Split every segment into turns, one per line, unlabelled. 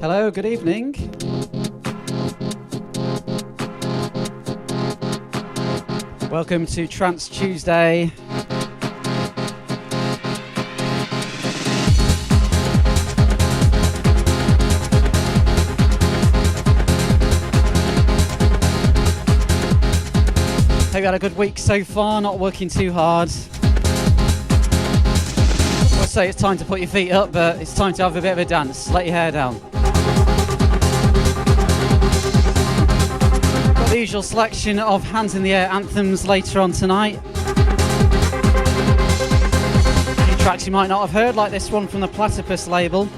Hello, good evening. Welcome to Trance Tuesday. Hope you had a good week so far, not working too hard. I'd say it's time to put your feet up, but it's time to have a bit of a dance. Let your hair down. Got the usual selection of hands in the air anthems later on tonight. A few tracks you might not have heard, like this one from the Platypus label.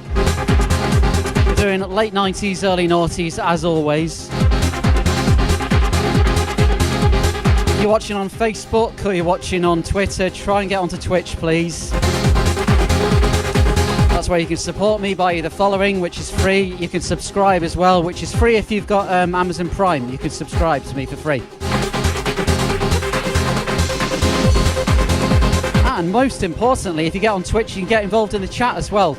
We're doing late 90s, early noughties as always. If you're watching on Facebook or you're watching on Twitter, try and get onto Twitch, please. That's where you can support me by either following, which is free. You can subscribe as well, which is free if you've got Amazon Prime. You can subscribe to me for free. And most importantly, if you get on Twitch, you can get involved in the chat as well.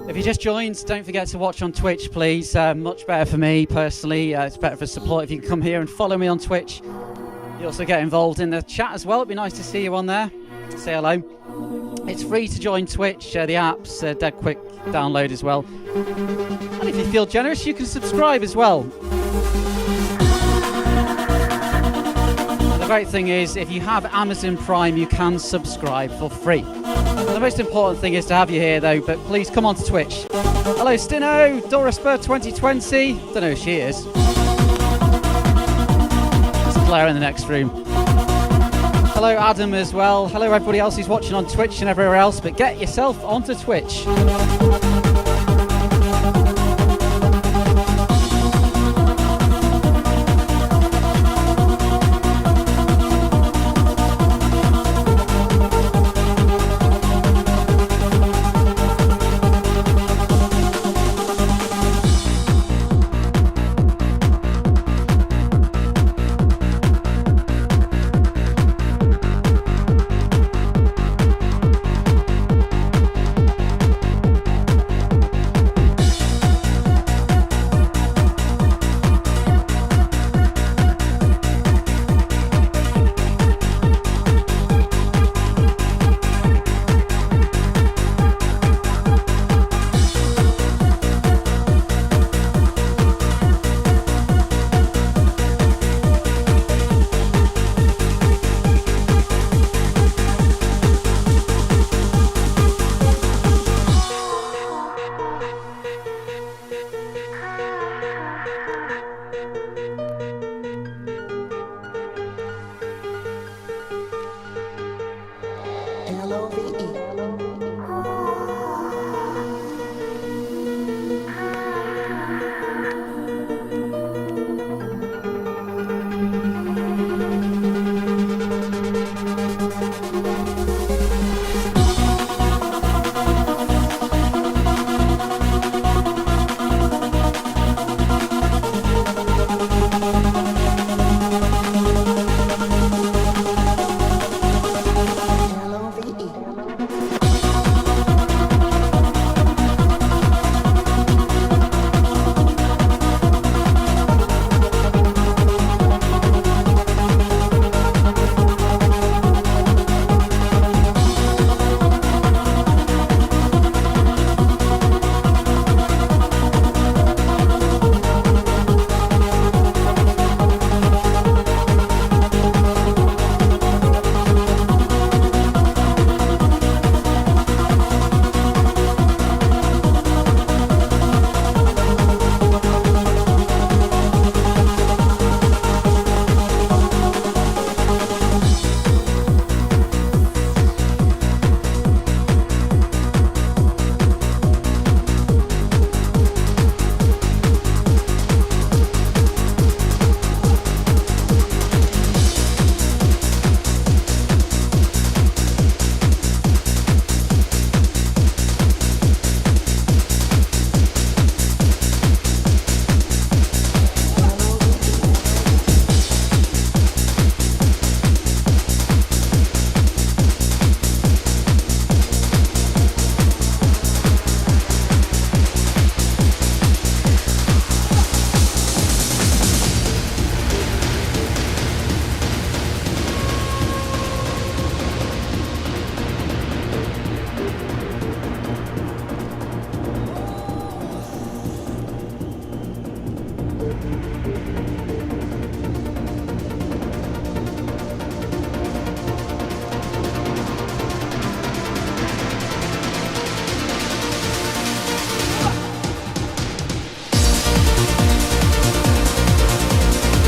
If you just joined, don't forget to watch on Twitch, please. Much better for me, personally. It's better for support if you can come here and follow me on Twitch. You also get involved in the chat as well. It'd be nice to see you on there. Say hello. It's free to join Twitch. The app's dead quick download as well. And if you feel generous, you can subscribe as well. The great thing is, if you have Amazon Prime, you can subscribe for free. The most important thing is to have you here, though, but please come on to Twitch. Hello, Stino, Doraspur 2020. Don't know who she is. It's Claire in the next room. Hello, Adam, as well. Hello, everybody else who's watching on Twitch and everywhere else, but get yourself onto Twitch.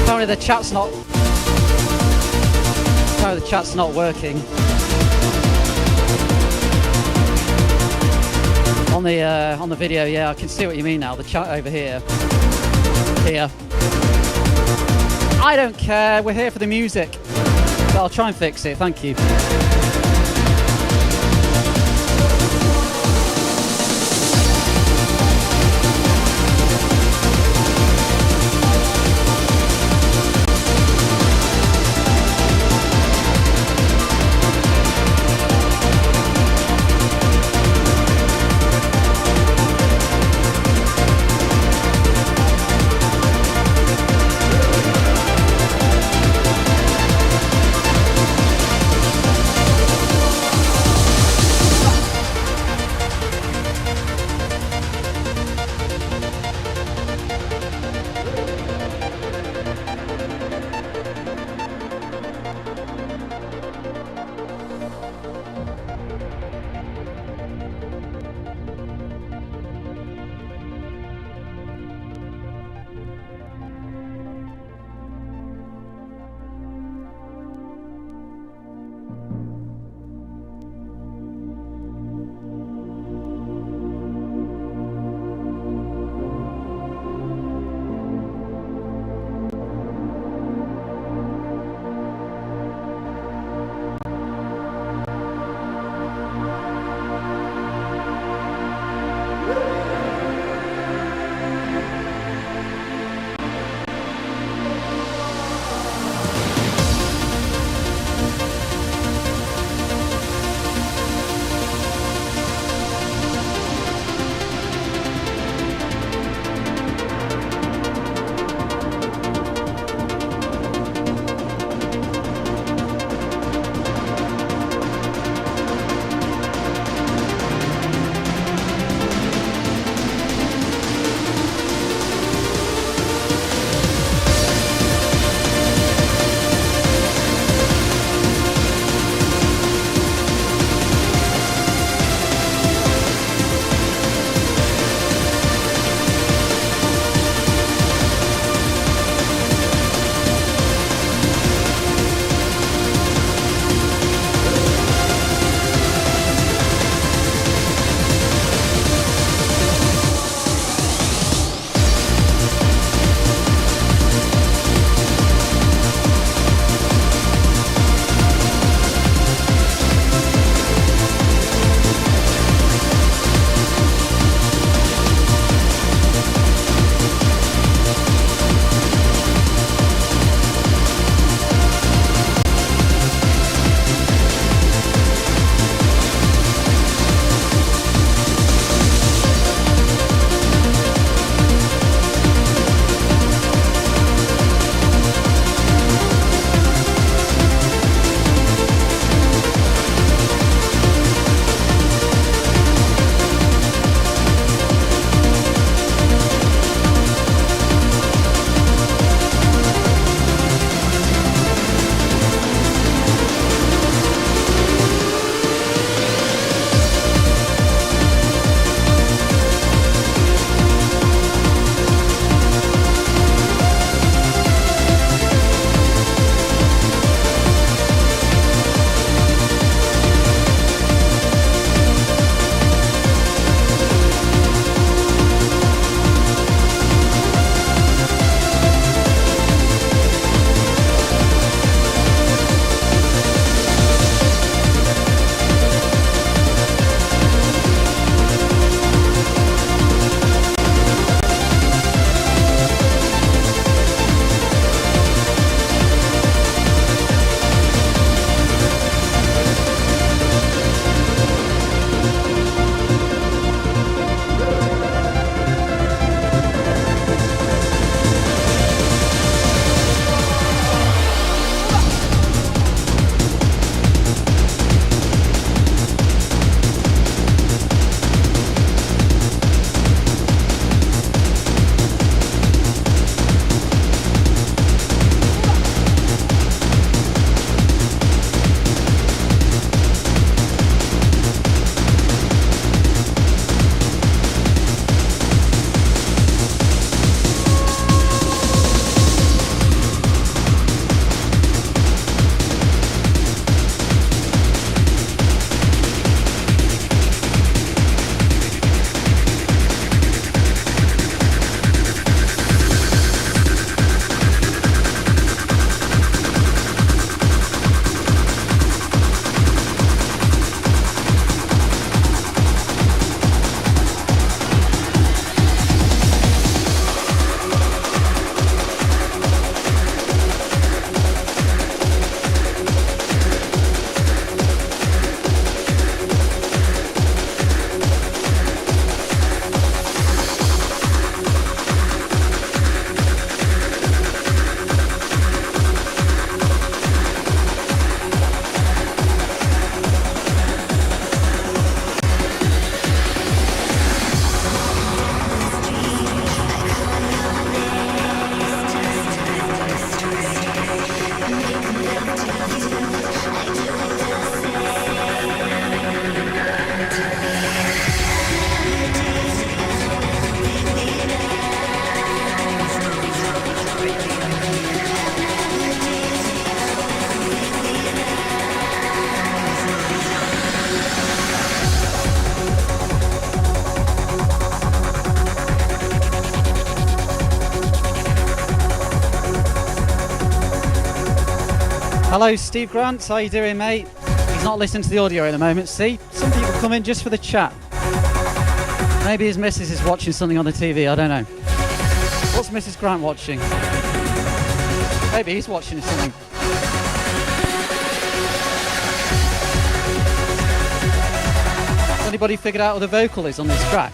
Apparently the chat's not working on the video. Yeah, I can see what you mean now. The chat over here. I don't care. We're here for the music. But I'll try and fix it. Thank you. Hello, Steve Grant. How you doing, mate? He's not listening to the audio at the moment. See, some people come in just for the chat. Maybe his missus is watching something on the TV. I don't know. What's Mrs. Grant watching? Maybe he's watching something. Has anybody figured out who the vocal is on this track?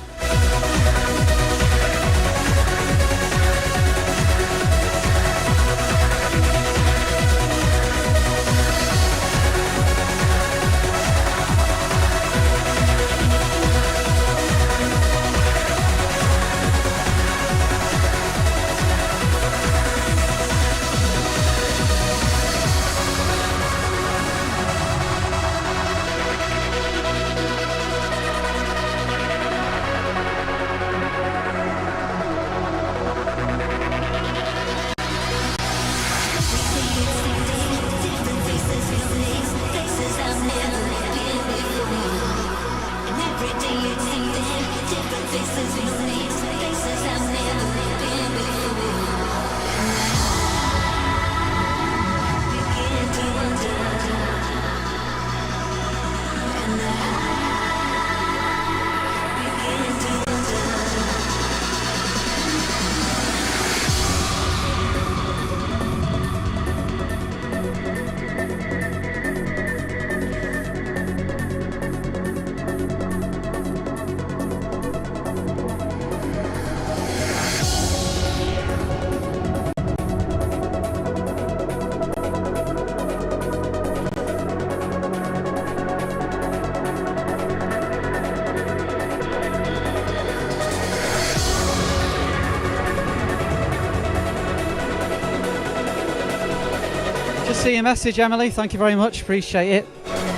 See your message, Emily. Thank you very much. Appreciate it.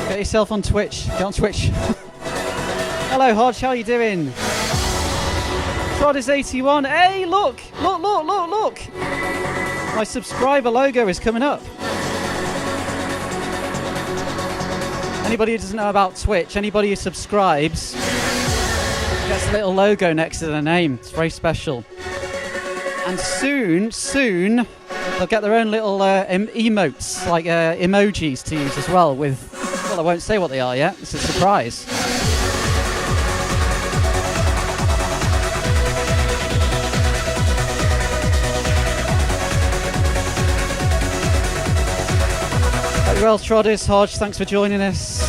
Get yourself on Twitch. Get on Twitch. Hello, Hodge. How you doing? Trod is 81. Hey, look! Look! My subscriber logo is coming up. Anybody who doesn't know about Twitch, anybody who subscribes gets a little logo next to their name. It's very special. And soon, they'll get their own little emotes, like emojis to use as well with, well, I won't say what they are yet. It's a surprise. Hope you're well, Troddis, Hodge, thanks for joining us.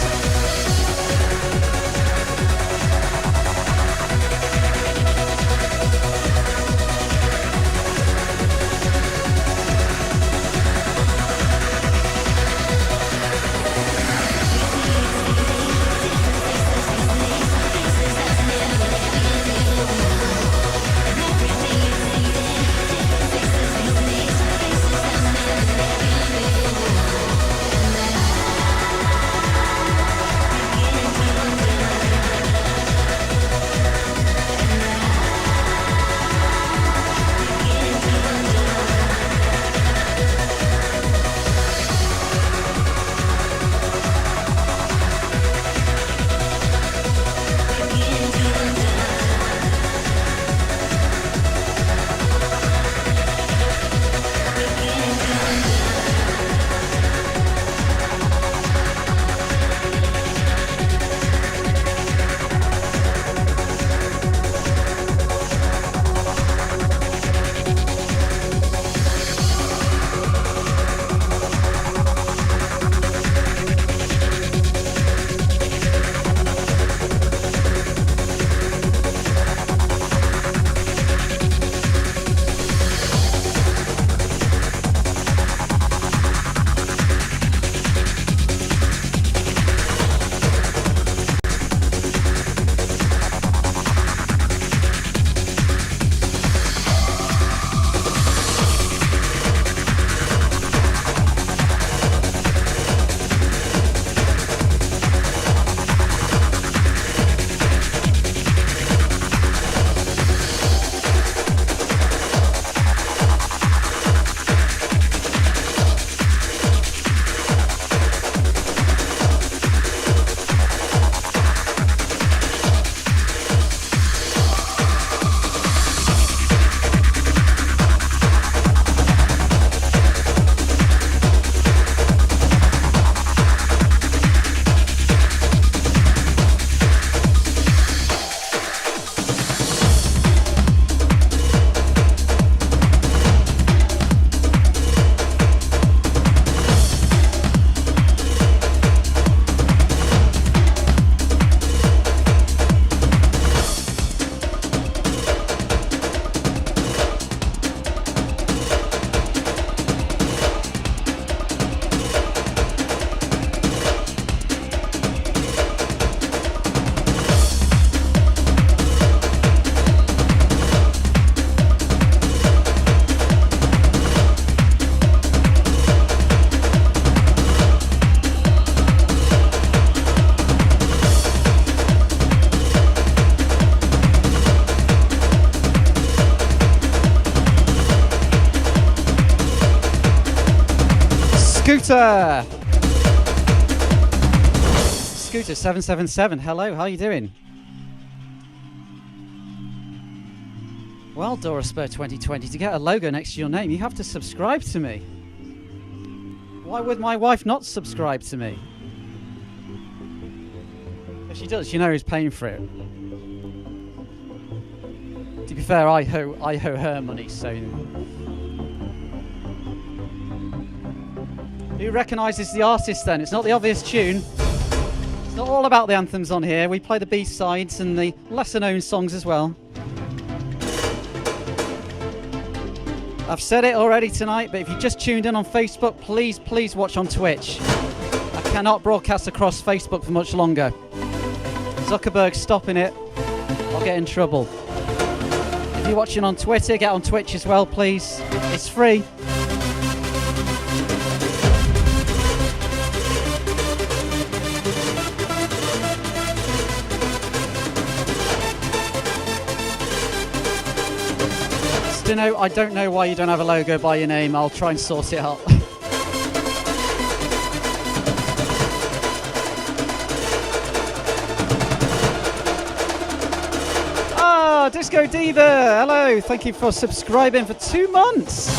Scooter! Scooter 777, hello, how are you doing? Well, Dora Spur 2020, to get a logo next to your name, you have to subscribe to me. Why would my wife not subscribe to me? If she does, you know who's paying for it. To be fair, I owe her money, so... Who recognises the artist then? It's not the obvious tune. It's not all about the anthems on here. We play the B-sides and the lesser known songs as well. I've said it already tonight, but if you just tuned in on Facebook, please watch on Twitch. I cannot broadcast across Facebook for much longer. Zuckerberg's stopping it. I'll get in trouble. If you're watching on Twitter, get on Twitch as well, please. It's free. Stino, I don't know why you don't have a logo by your name. I'll try and sort it out. Disco Diva, hello, thank you for subscribing for 2 months.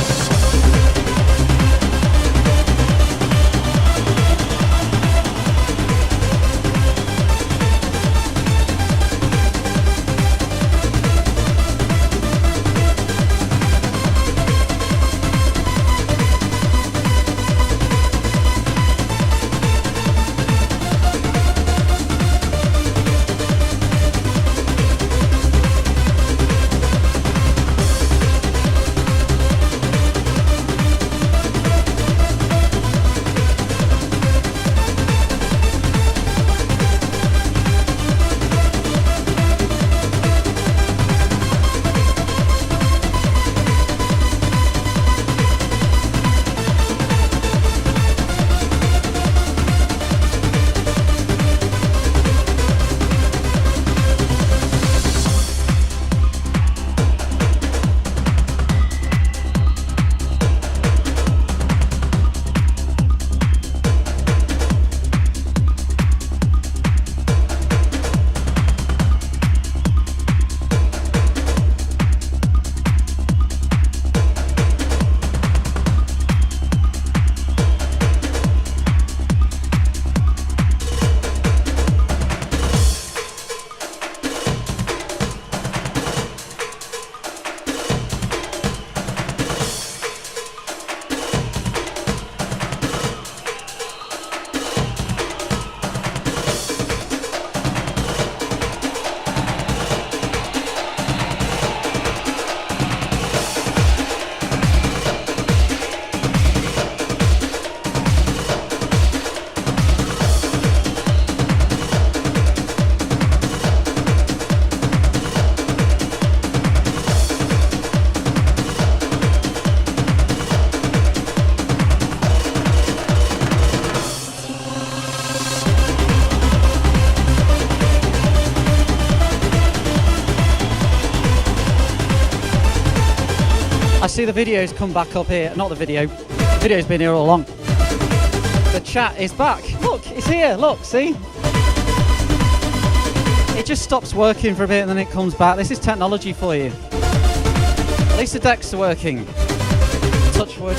I see the videos come back up here. Not the video. The video's been here all along. The chat is back. Look, it's here. Look, see? It just stops working for a bit and then it comes back. This is technology for you. At least the decks are working. Touch wood.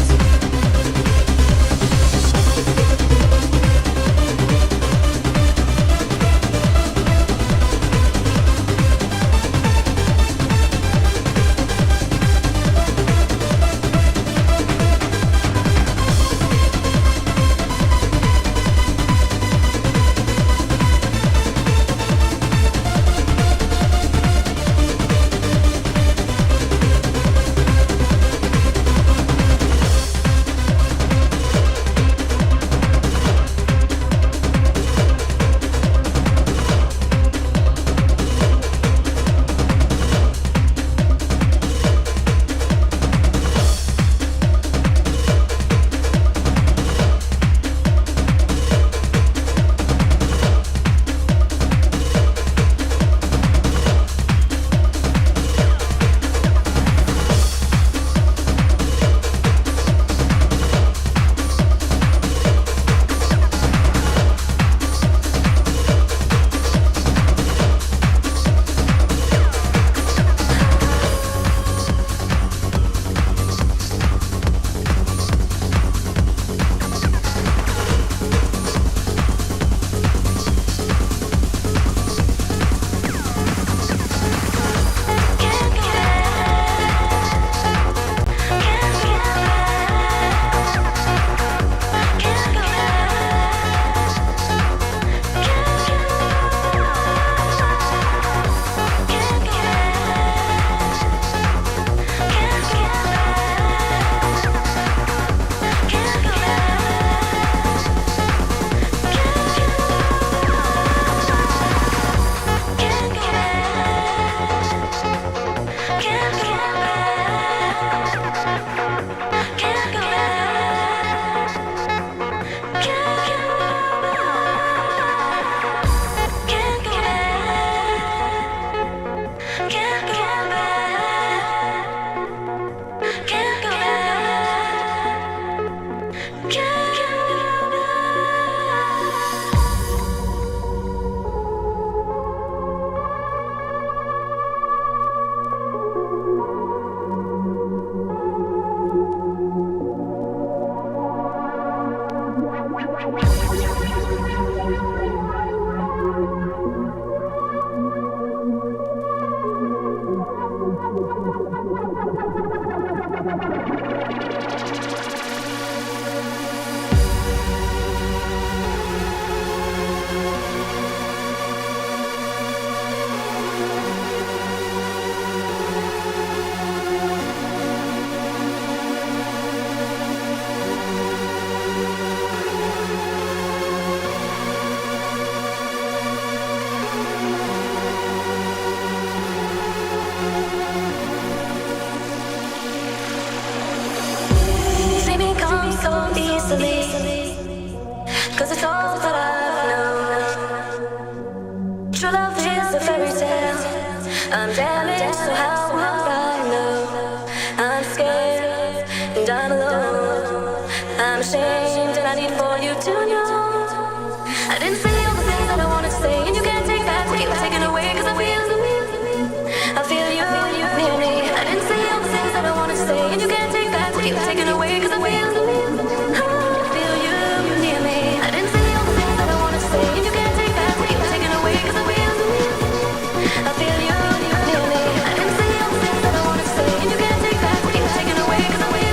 easily, 'cause it's all that I've known. True love is a fairy tale. I'm damaged, so how would I know? I'm scared and I'm alone. I'm ashamed and I need for you to know. I didn't say all the things that I wanted to say, and you can't take back what you were taken away, 'cause I feel you near me. I didn't say all the things that I wanted to say, and you can't take back what you were taken away, 'cause I feel you near me. I didn't say all the things that I wanted to say, and you can't take back what you were taken away, 'cause I feel you near me. I didn't say all the things that I wanted to say, and you can't take back what you were taken away, 'cause I feel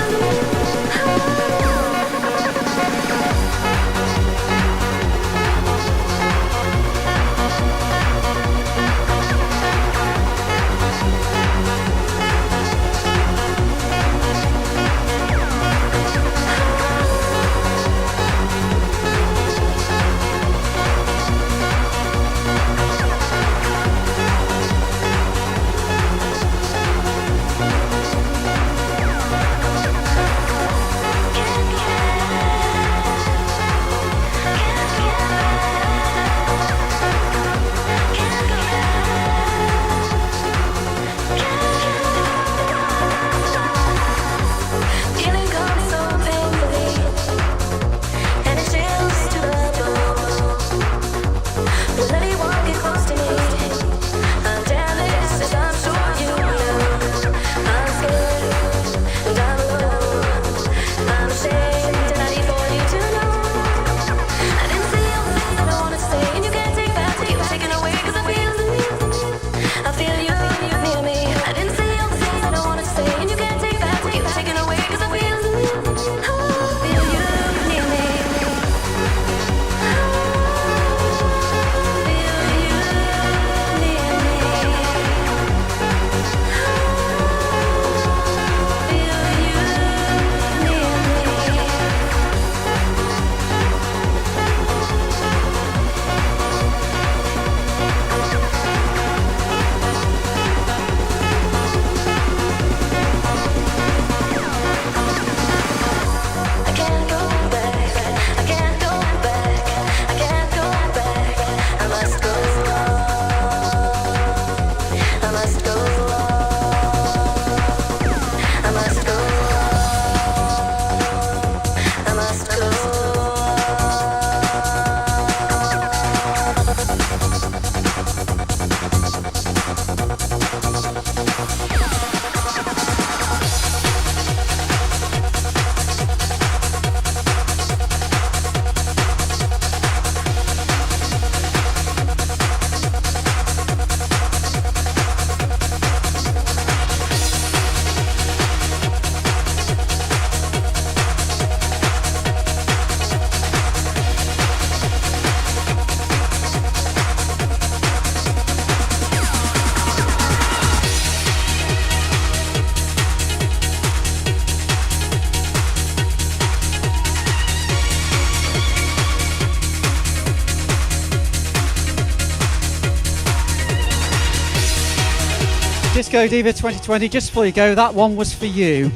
Disco Diva 2020, just before you go, that one was for you.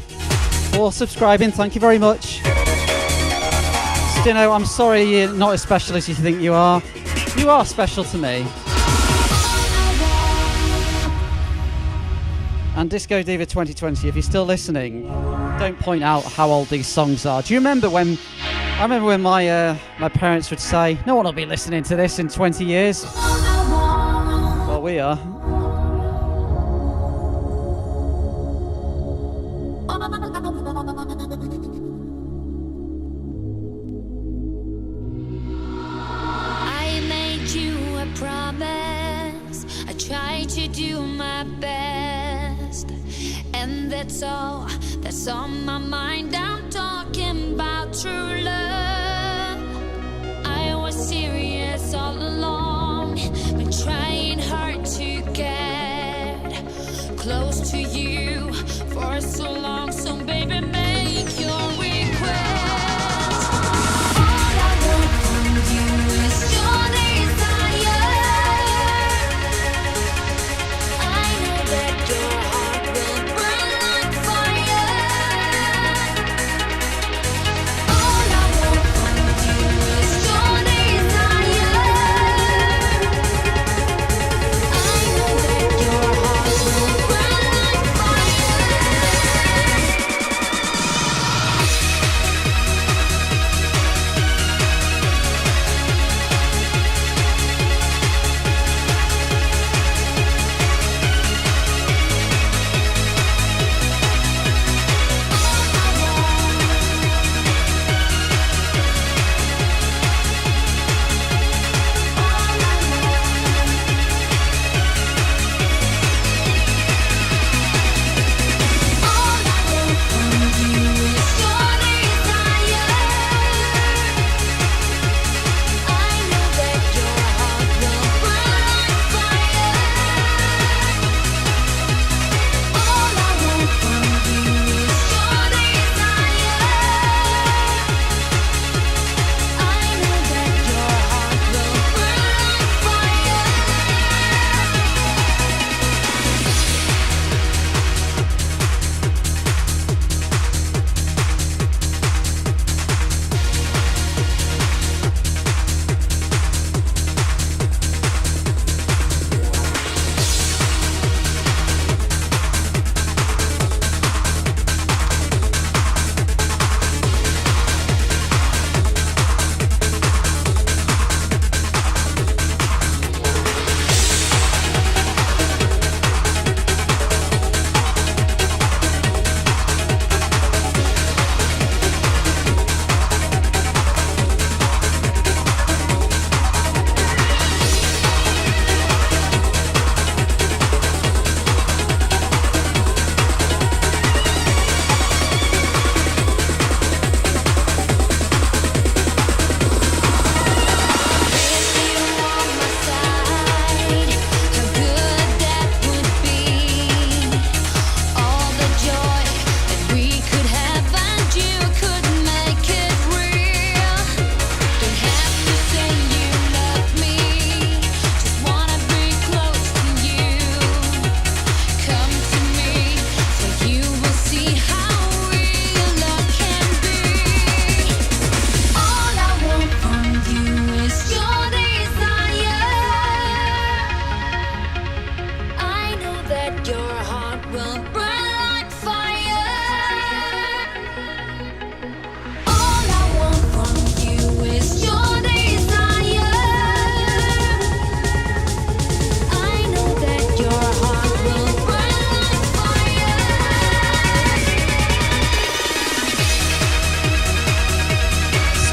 For subscribing, thank you very much. Stino, I'm sorry you're not as special as you think you are. You are special to me. And Disco Diva 2020, if you're still listening, don't point out how old these songs are. Do you remember when... I remember when my parents would say, no one will be listening to this in 20 years. Well, we are.
That's on my mind. I'm talking about true love. I was serious all along, been trying hard to get close to you for so long. So baby, make your request. All I want from you is your desire. I know that your heart will burn like fire. All I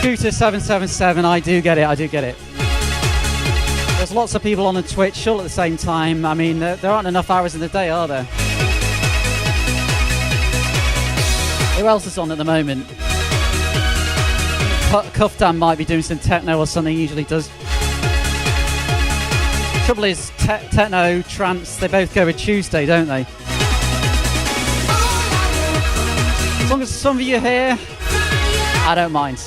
Scooter 777, I do get it. There's lots of people on the Twitch all at the same time. I mean, there aren't enough hours in the day, are there? Who else is on at the moment? Cuff Dan might be doing some techno or something, he usually does. Trouble is, techno, trance, they both go with Tuesday, don't they? As long as some of you are here, I don't mind.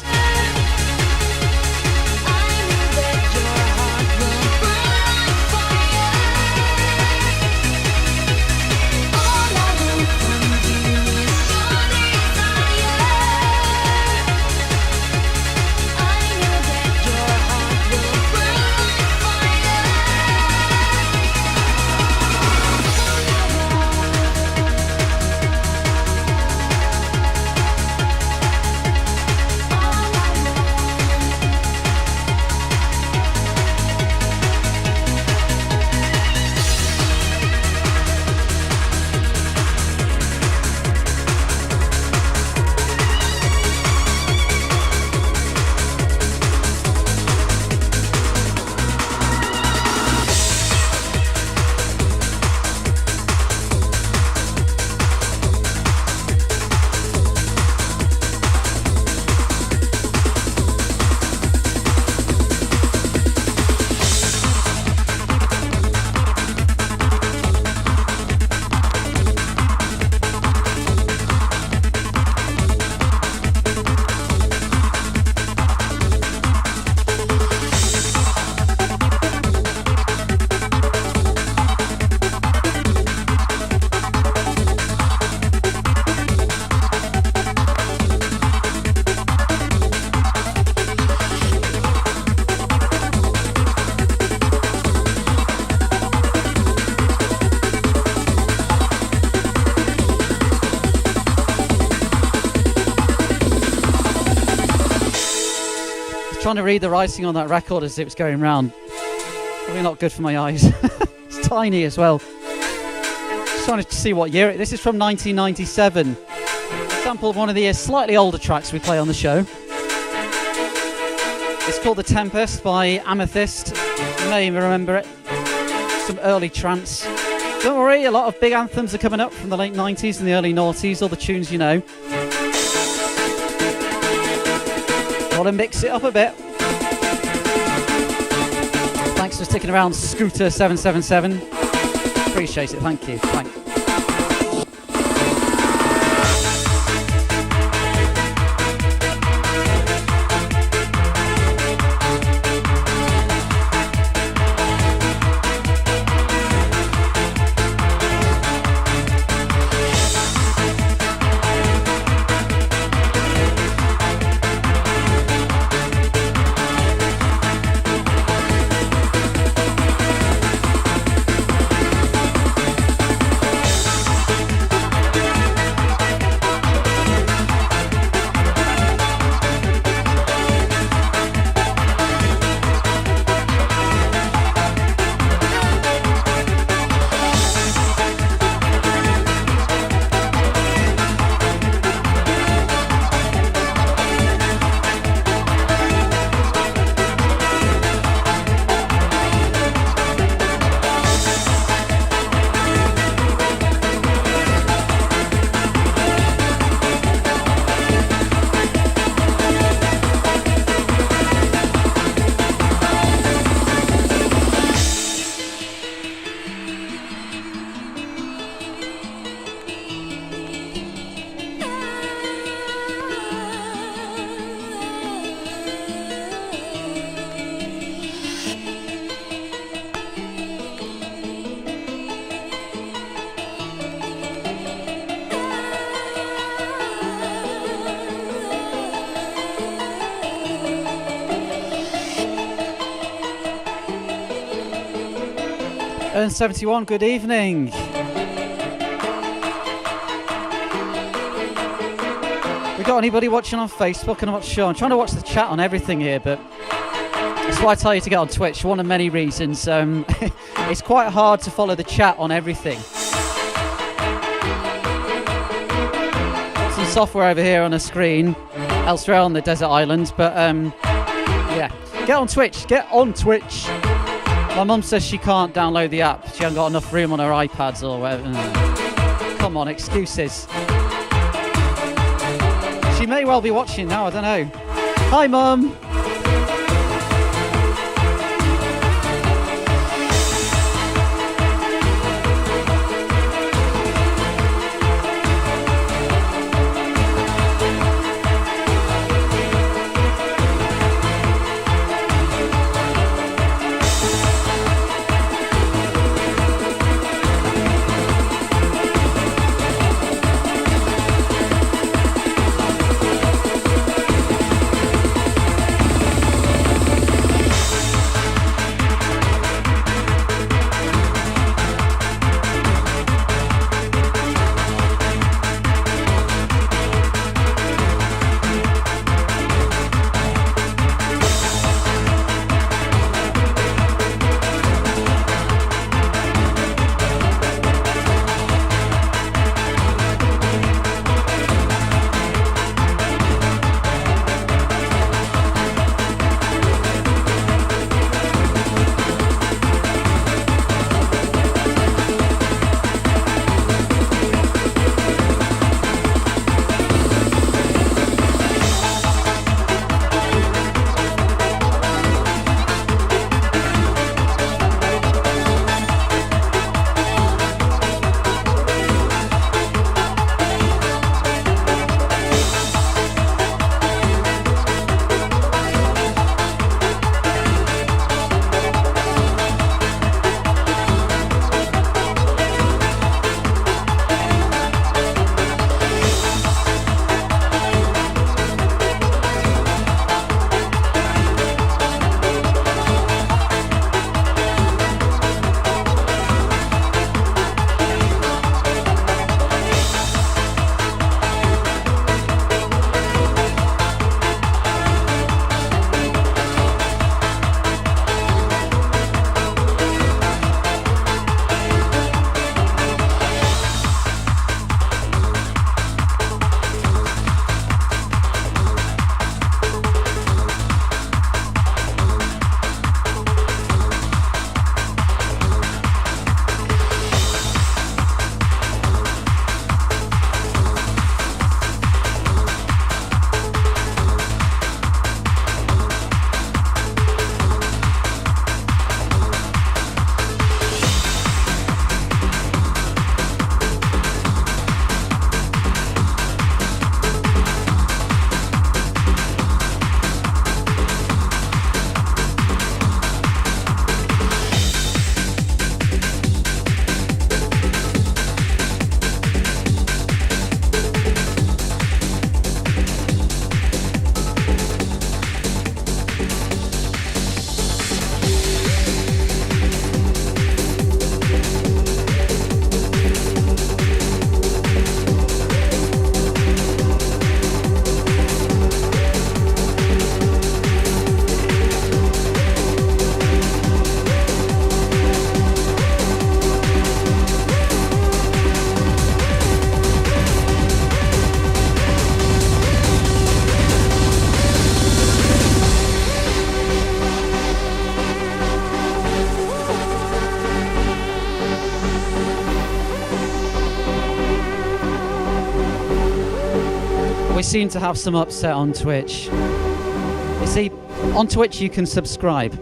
Trying to read the writing on that record as it was going round. Probably not good for my eyes. It's tiny as well. Just trying to see what year this is from 1997. Sample of one of the slightly older tracks we play on the show. It's called The Tempest by Amethyst. You may even remember it. Some early trance. Don't worry, a lot of big anthems are coming up from the late 90s and the early noughties, all the tunes you know. Gotta mix it up a bit. Thanks for sticking around, Scooter 777. Appreciate it, thank you. Thanks. 71, good evening. We got anybody watching on Facebook? I'm not sure. I'm trying to watch the chat on everything here, but that's why I tell you to get on Twitch. One of many reasons. It's quite hard to follow the chat on everything. Lots some software over here on a screen, elsewhere on the desert island. But yeah, get on Twitch. Get on Twitch. My mum says she can't download the app. She hasn't got enough room on her iPads or whatever. Come on, excuses. She may well be watching now, I don't know. Hi, Mum. We seem to have some upset on Twitch. You see, on Twitch you can subscribe.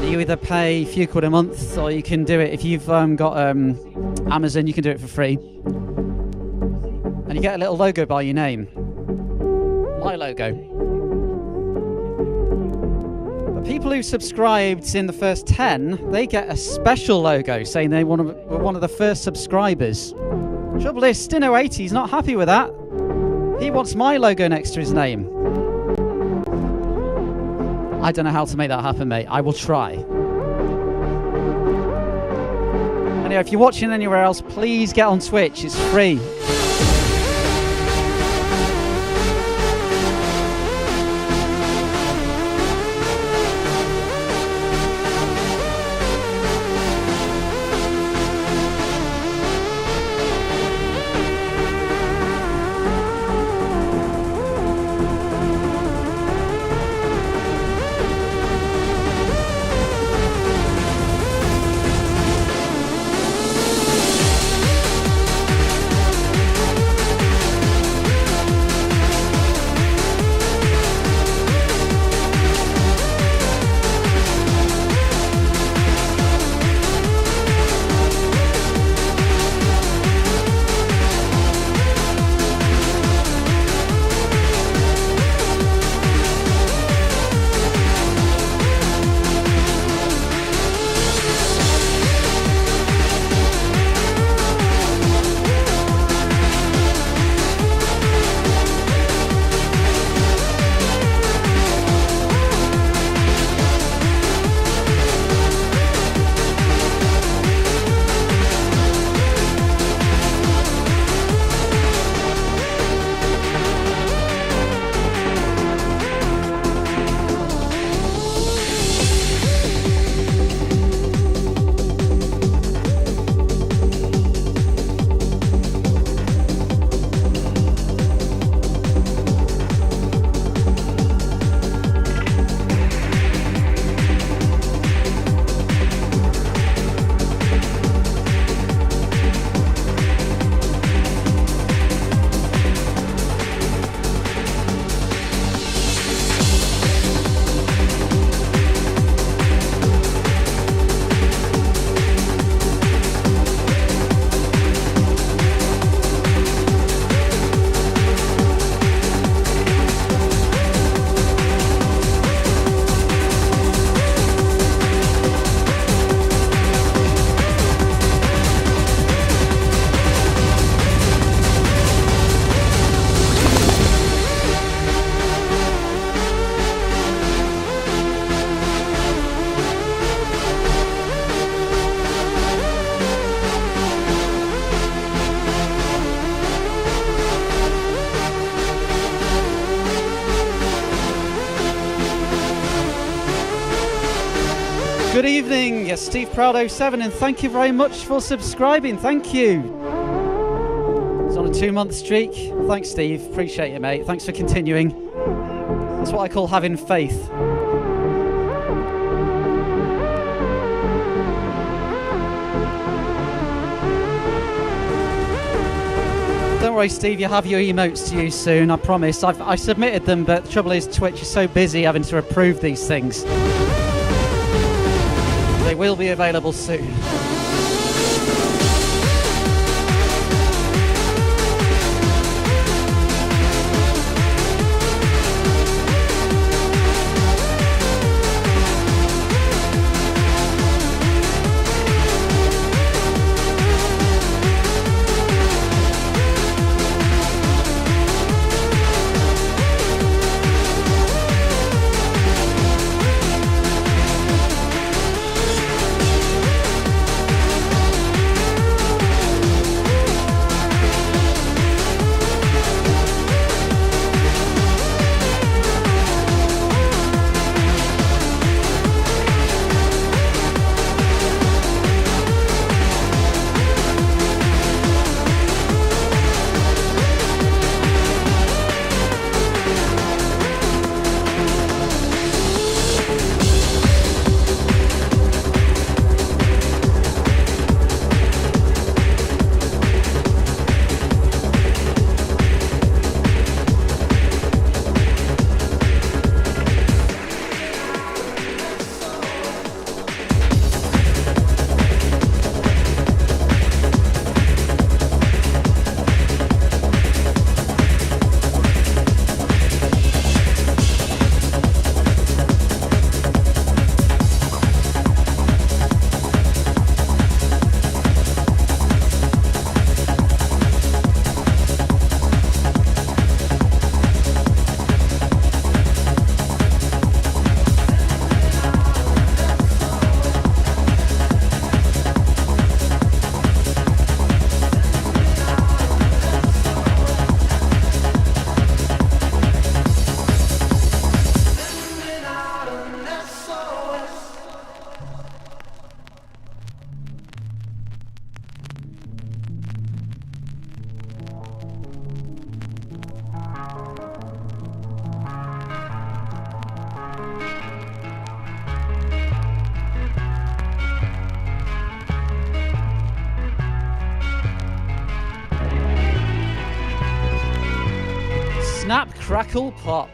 You either pay a few quid a month, or you can do it if you've got Amazon. You can do it for free, and you get a little logo by your name, my logo. But people who subscribed in the first 10, they get a special logo saying they were one of the first subscribers. Trouble is, Stino80's not happy with that. He wants my logo next to his name. I don't know how to make that happen, mate. I will try. Anyway, if you're watching anywhere else, please get on Twitch. It's free. Good evening, Steve Proud07, and thank you very much for subscribing. Thank you. It's on a 2-month streak. Thanks, Steve. Appreciate it, mate. Thanks for continuing. That's what I call having faith. Don't worry, Steve, you'll have your emotes to use soon, I promise. I submitted them, but the trouble is Twitch is so busy having to approve these things. They will be available soon. Snap, crackle, pop.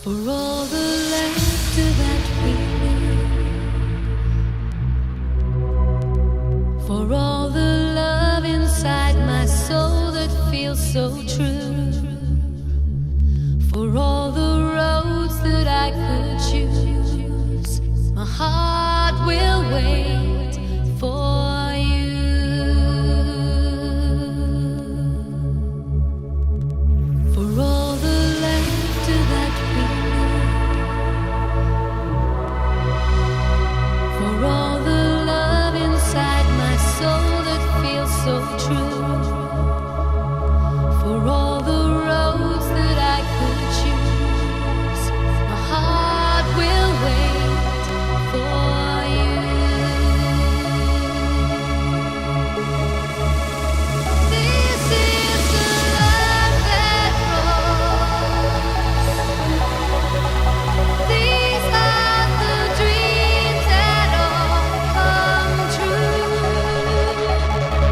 For all the laughter that we knew, for all the love inside my soul that feels so true, for all the roads that I could choose, my heart will wait for you. For all the laughter that we knew, for all the love inside my soul that feels so true, for all the roads that I could choose, my heart will wait for you. This is the love that grows. These are the dreams that all come true.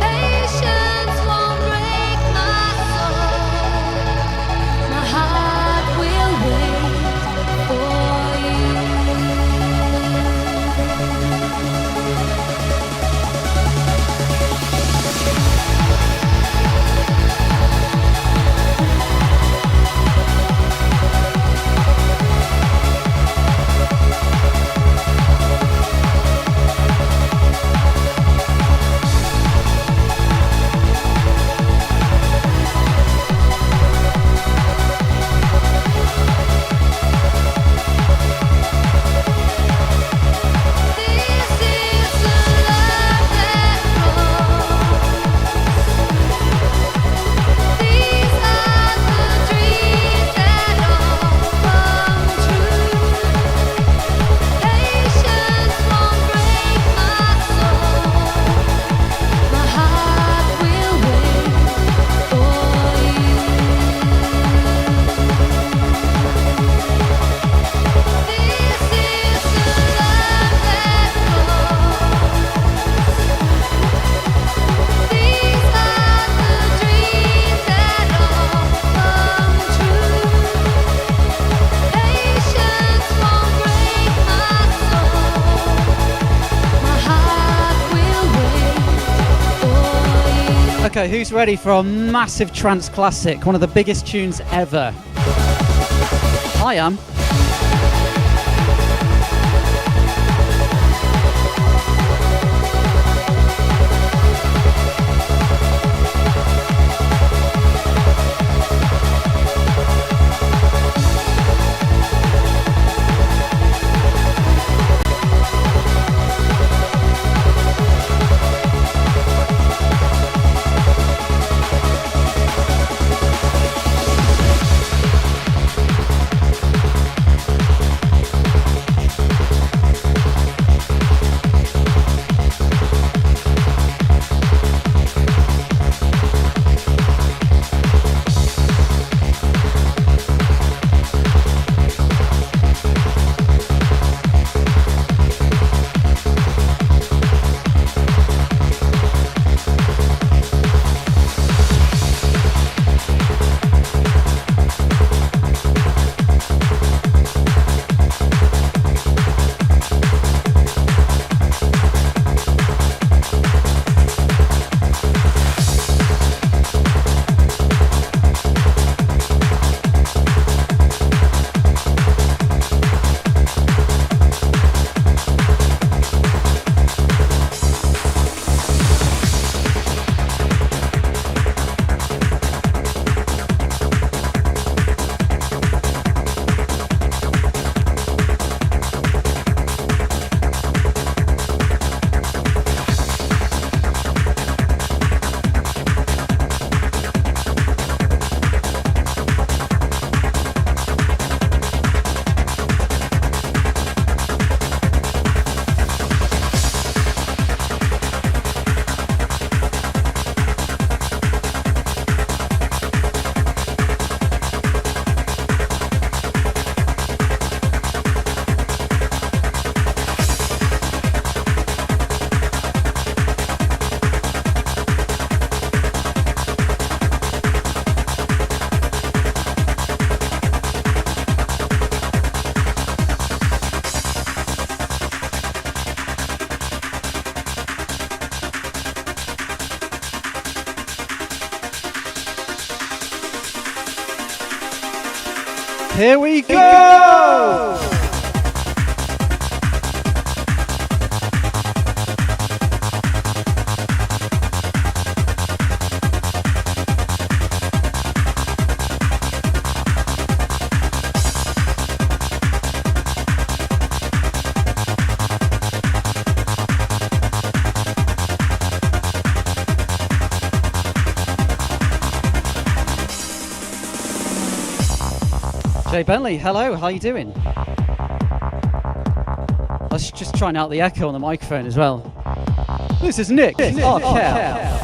Patience won't break my soul. My heart will wait for you. This is the love that grows. These are the dreams that all come true. Patience won't break my soul. My heart will wait for you. This is the love that grows. These are the dreams that all come true. Patience won't break my soul. My heart will wait for you.
Okay, who's ready for a massive trance classic? One of the biggest tunes ever. I am. Here we go! Jay Bentley, hello, how you doing? I was just trying out the echo on the microphone as well. This is Nick. Oh, Cal.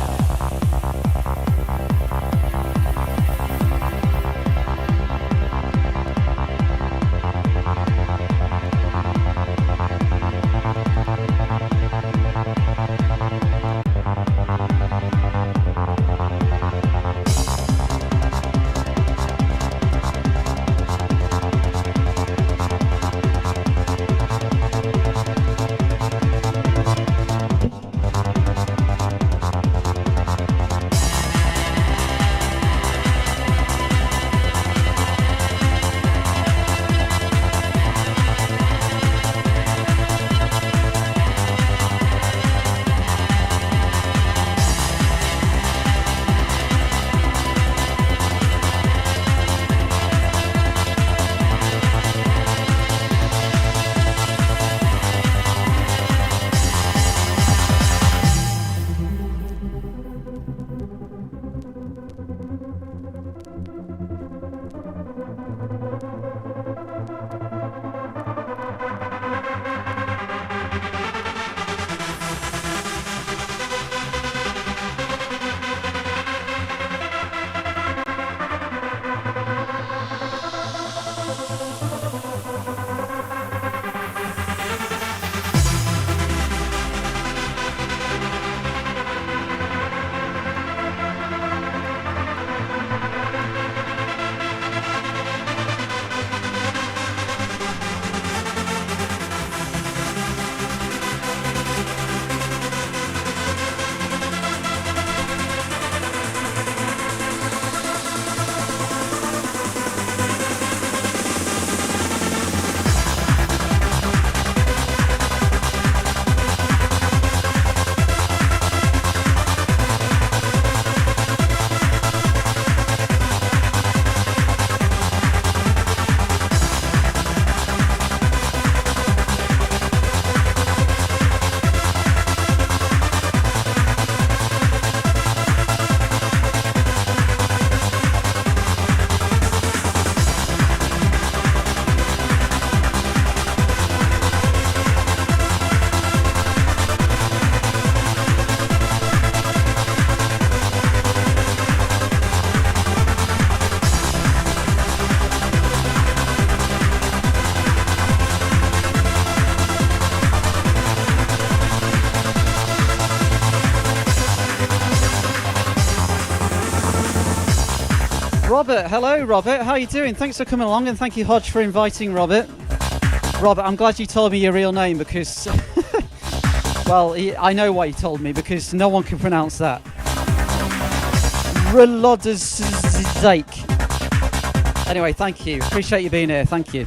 Robert, hello Robert, how are you doing? Thanks for coming along, and thank you Hodge for inviting Robert. Robert, I'm glad you told me your real name because, well, I know why you told me, because no one can pronounce that. Relodazake. Anyway, thank you, appreciate you being here, thank you.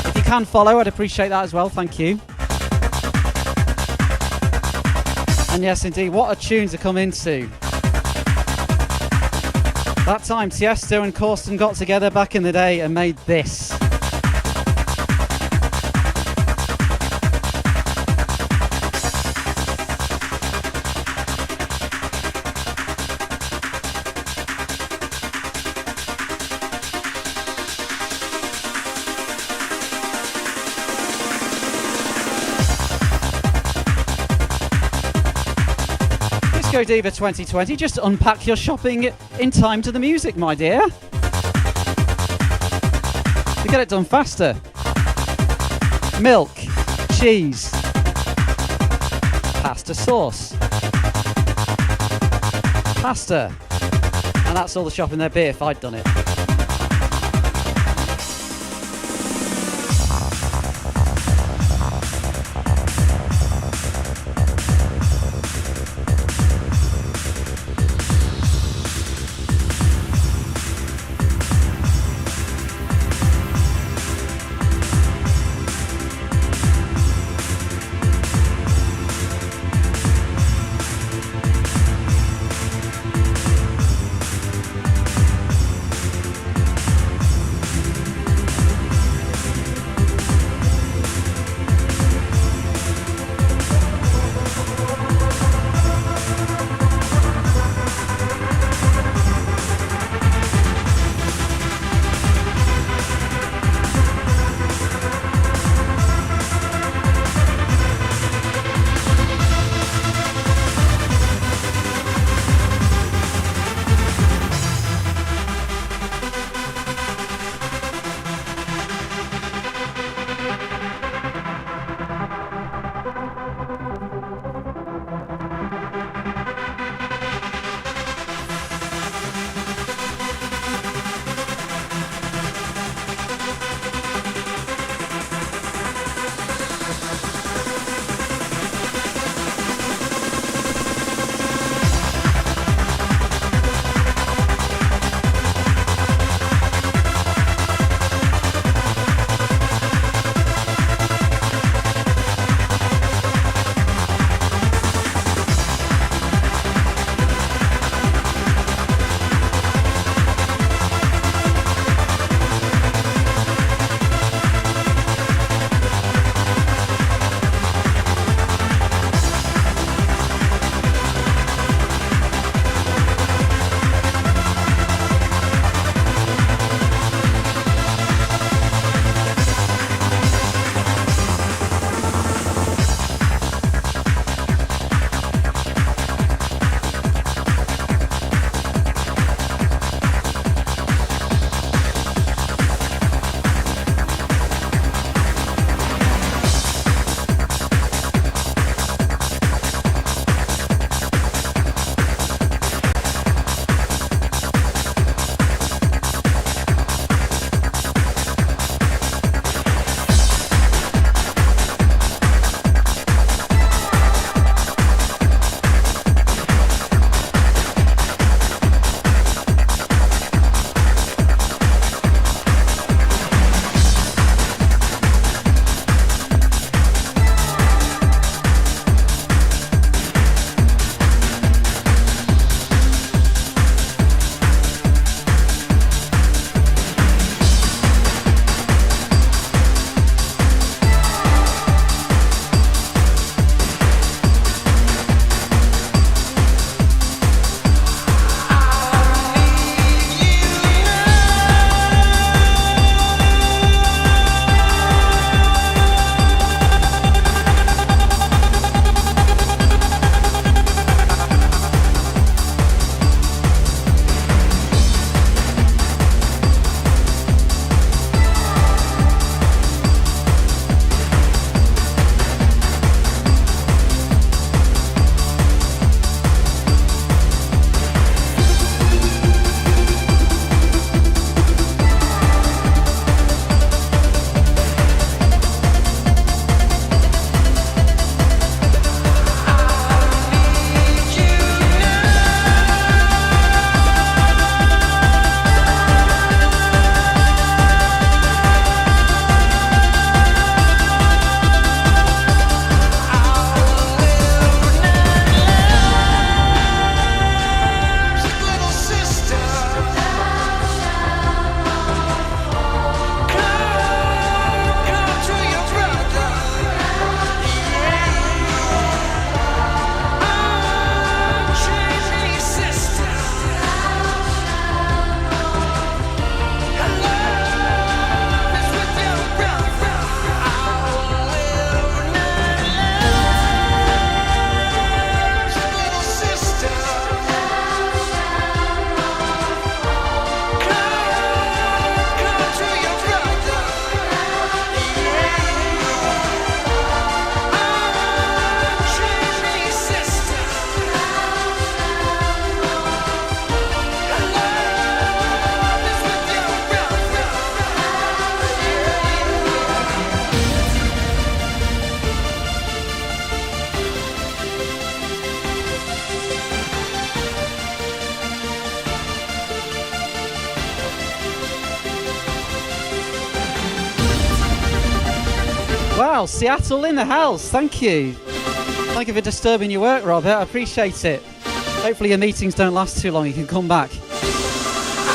If you can follow, I'd appreciate that as well, thank you. And yes indeed, what a tune to come into. That time Tiesto and Corsten got together back in the day and made this. Disco Diva 2020, just unpack your shopping in time to the music, my dear. To get it done faster. Milk, cheese, pasta sauce, pasta, and that's all the shopping there'd be if I'd done it. Wow, Seattle in the house. Thank you. Thank you for disturbing your work, Robert. I appreciate it. Hopefully your meetings don't last too long. You can come back.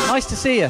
Nice to see you.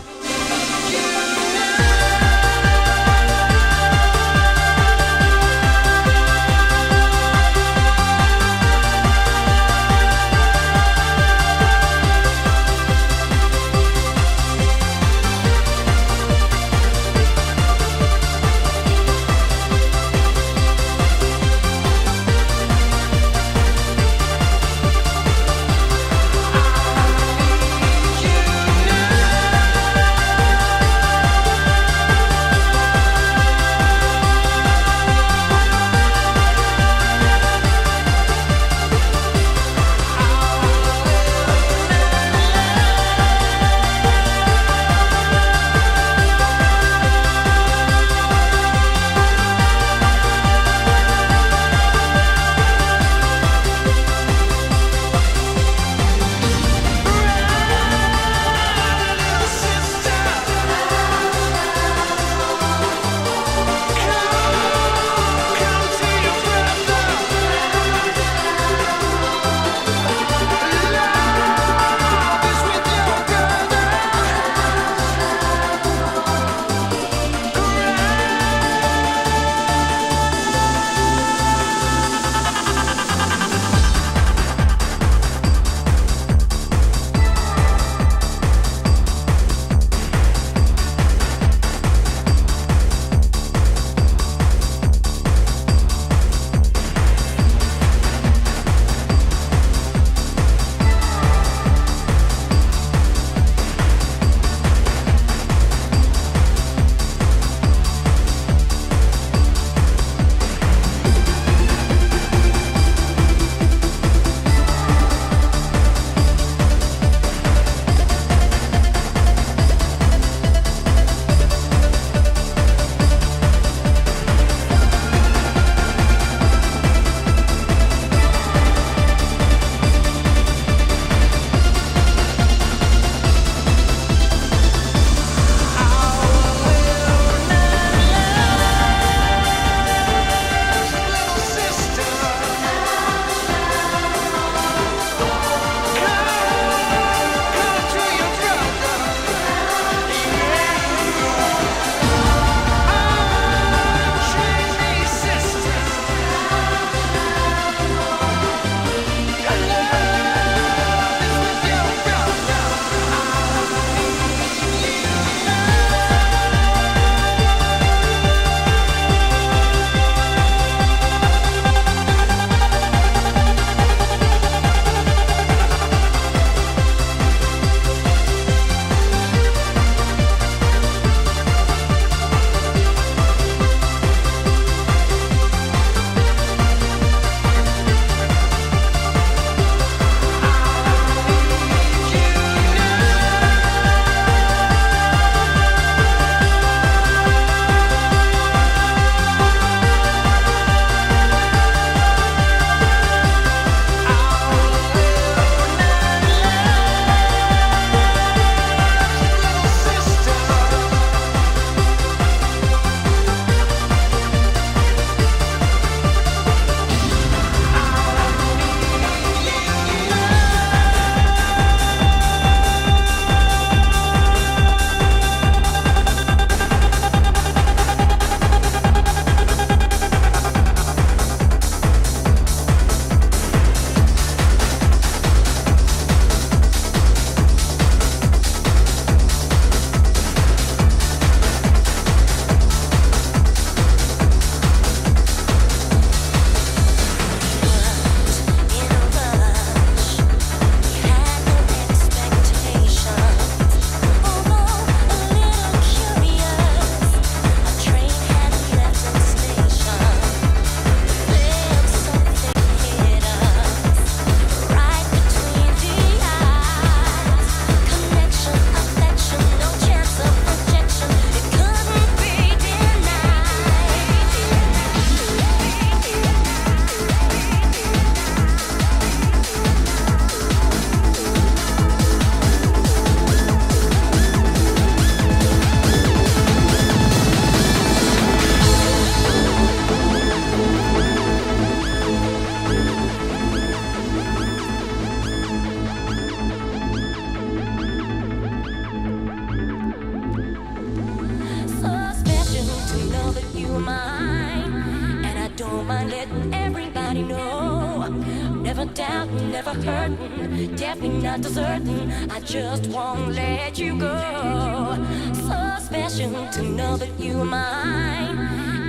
Never doubting, never hurting, definitely not deserting. I just won't let you go. So special to know that you are mine,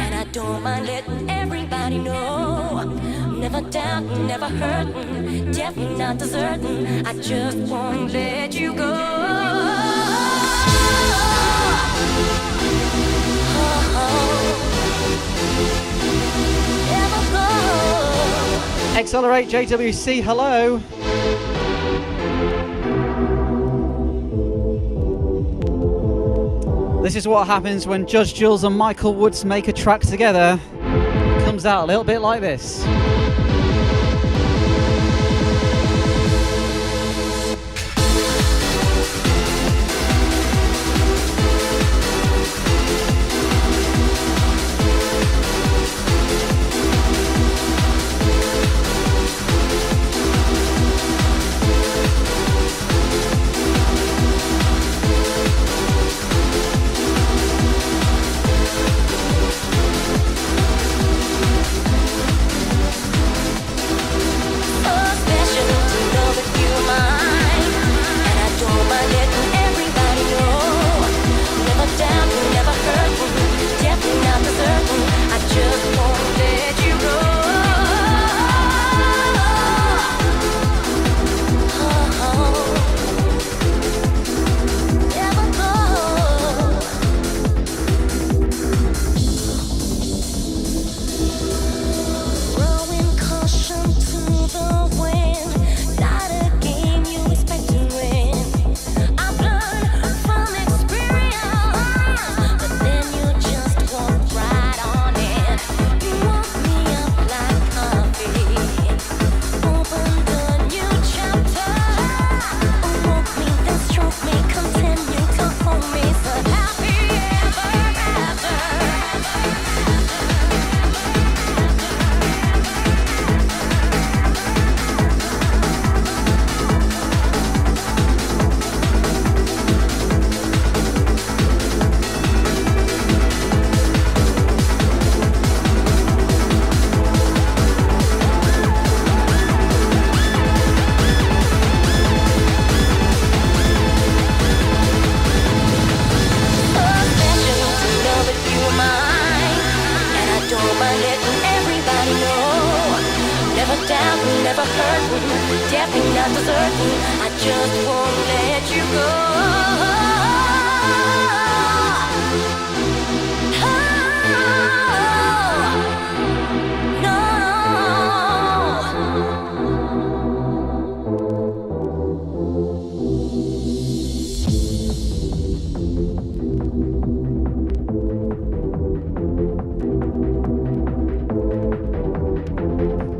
and I don't mind letting everybody know. Never doubting, never hurting, definitely not deserting. I just won't let you go.
Accelerate JWC, hello. This is what happens when Judge Jules and Michael Woods make a track together. It comes out a little bit like this.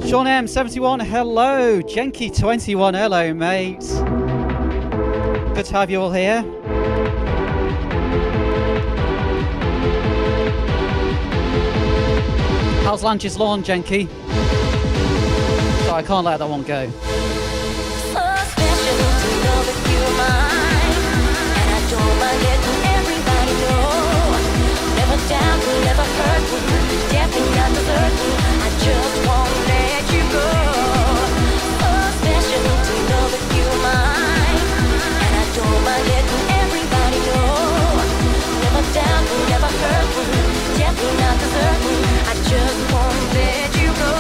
Sean M71, hello. Jenky21, hello, mate. Good to have you all here. How's Lanch's lawn, Jenky? So I can't let that one go.
So special to know that you're mine, and I don't mind letting everybody know. Never doubt, never hurt, definitely not deserting. I just won't let you go. So special to know that you're mine, and I don't mind letting everybody know. Never doubt, never hurt, definitely not deserting. I just won't let you go.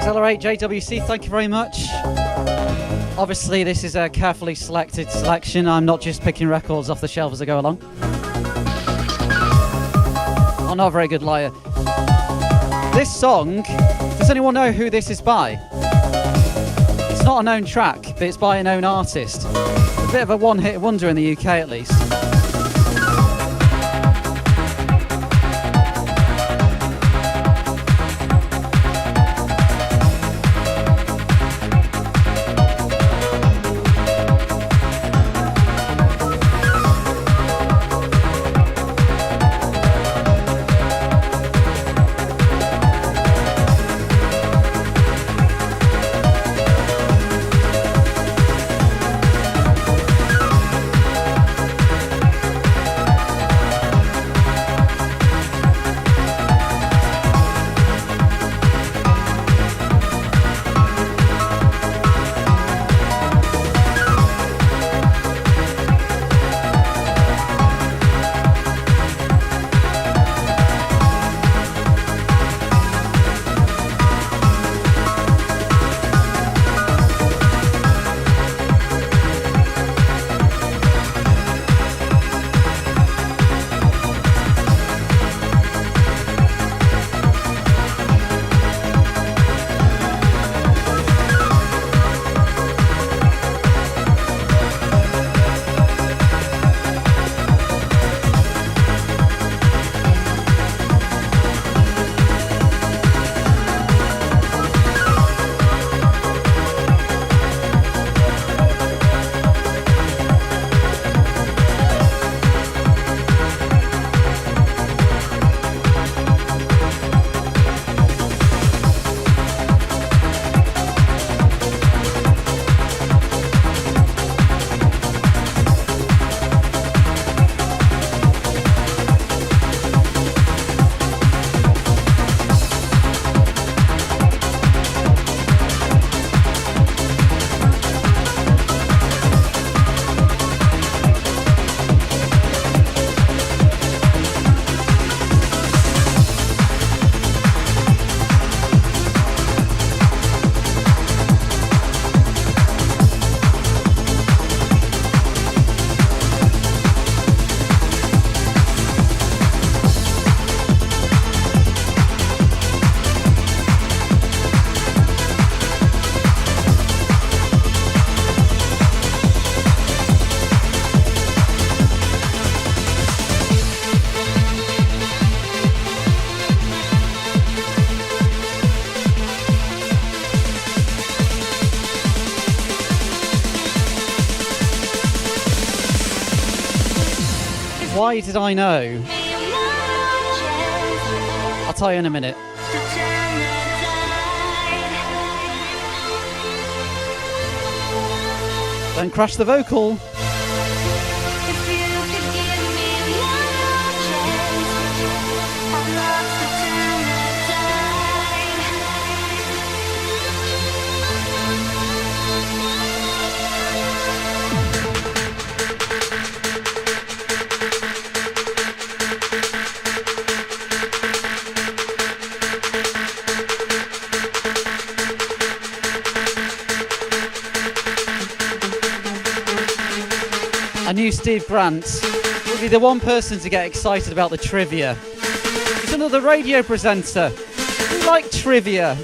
Accelerate JWC, thank you very much. Obviously, this is a carefully selected selection. I'm not just picking records off the shelf as I go along. I'm not a very good liar. This song, does anyone know who this is by? It's not a known track, but it's by a known artist. A bit of a one-hit wonder in the UK at least. Why did I know? I'll tell you in a minute. Don't crash the vocal. I knew Steve Grant would be the one person to get excited about the trivia. He's another radio presenter. We like trivia.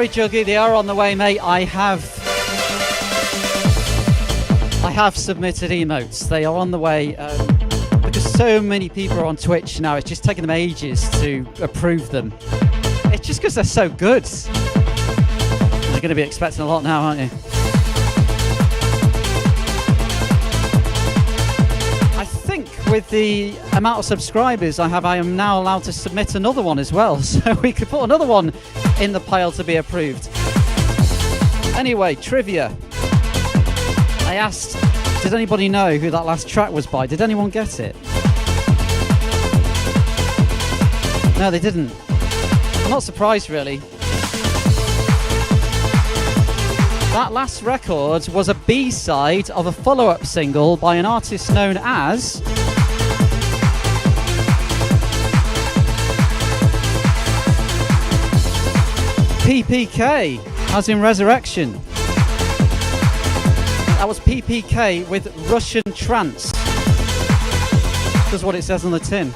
sorry, Juggy, they are on the way, mate. I have submitted emotes. They are on the way because so many people are on Twitch now. It's just taking them ages to approve them. It's just because they're so good. You're going to be expecting a lot now, aren't you? I think with the amount of subscribers I have, I am now allowed to submit another one as well. So we could put another one in the pile to be approved. Anyway, trivia. I asked, did anybody know who that last track was by? Did anyone get it? No, they didn't. I'm not surprised, really. That last record was a B-side of a follow-up single by an artist known as PPK, as in Resurrection. That was PPK with Russian Trance. That's what it says on the tin.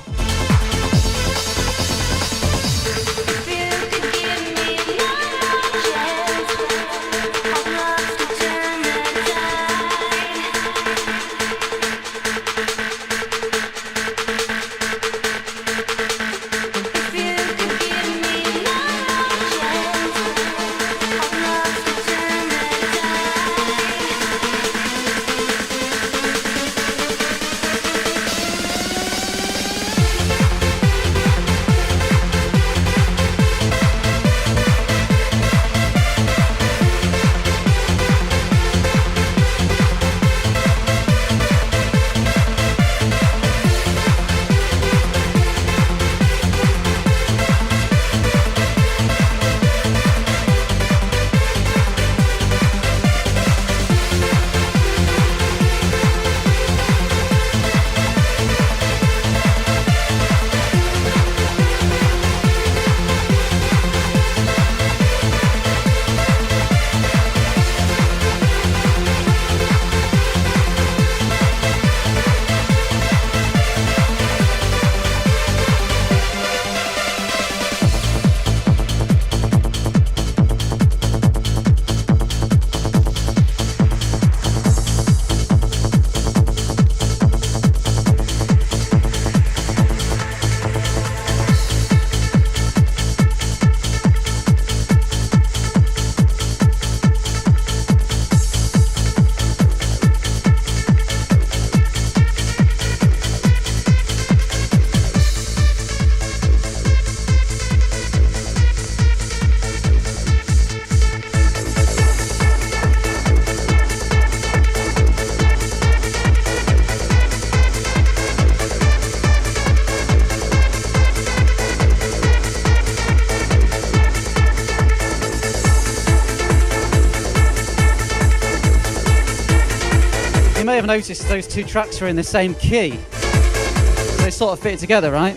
Have noticed those two tracks are in the same key. So they sort of fit together, right?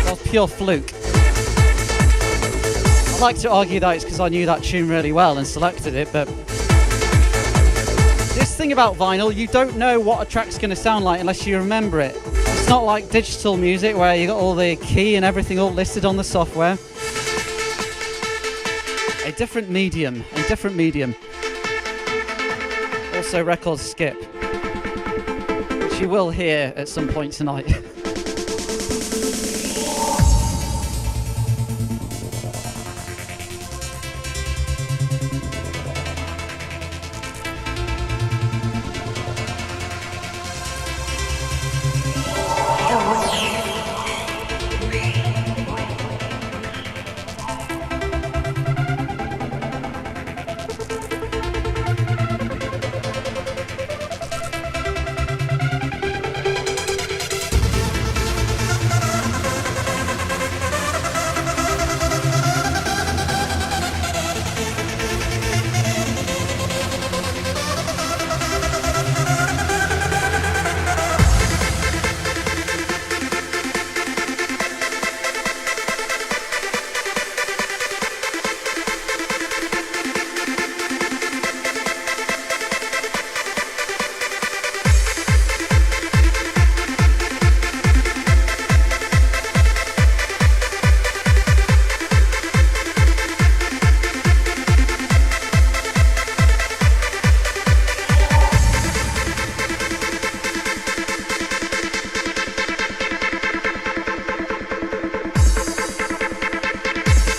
That's pure fluke. I like to argue that it's because I knew that tune really well and selected it, but this thing about vinyl, you don't know what a track's going to sound like unless you remember it. It's not like digital music where you got all the key and everything all listed on the software. A different medium. Also record skip, which you will hear at some point tonight.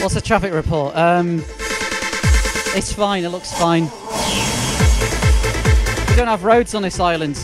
What's the traffic report? It's fine, it looks fine. We don't have roads on this island.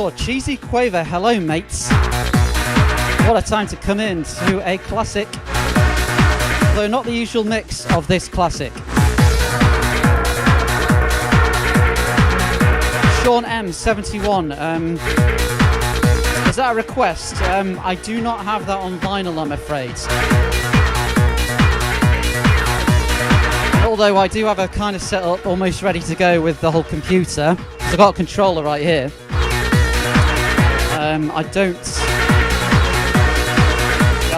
called Cheesy Quaver. Hello, mates. What a time to come in to a classic, though not the usual mix of this classic. Sean M71. Is that a request? I do not have that on vinyl, I'm afraid. Although I do have a kind of setup almost ready to go with the whole computer. I've got a controller right here. I'm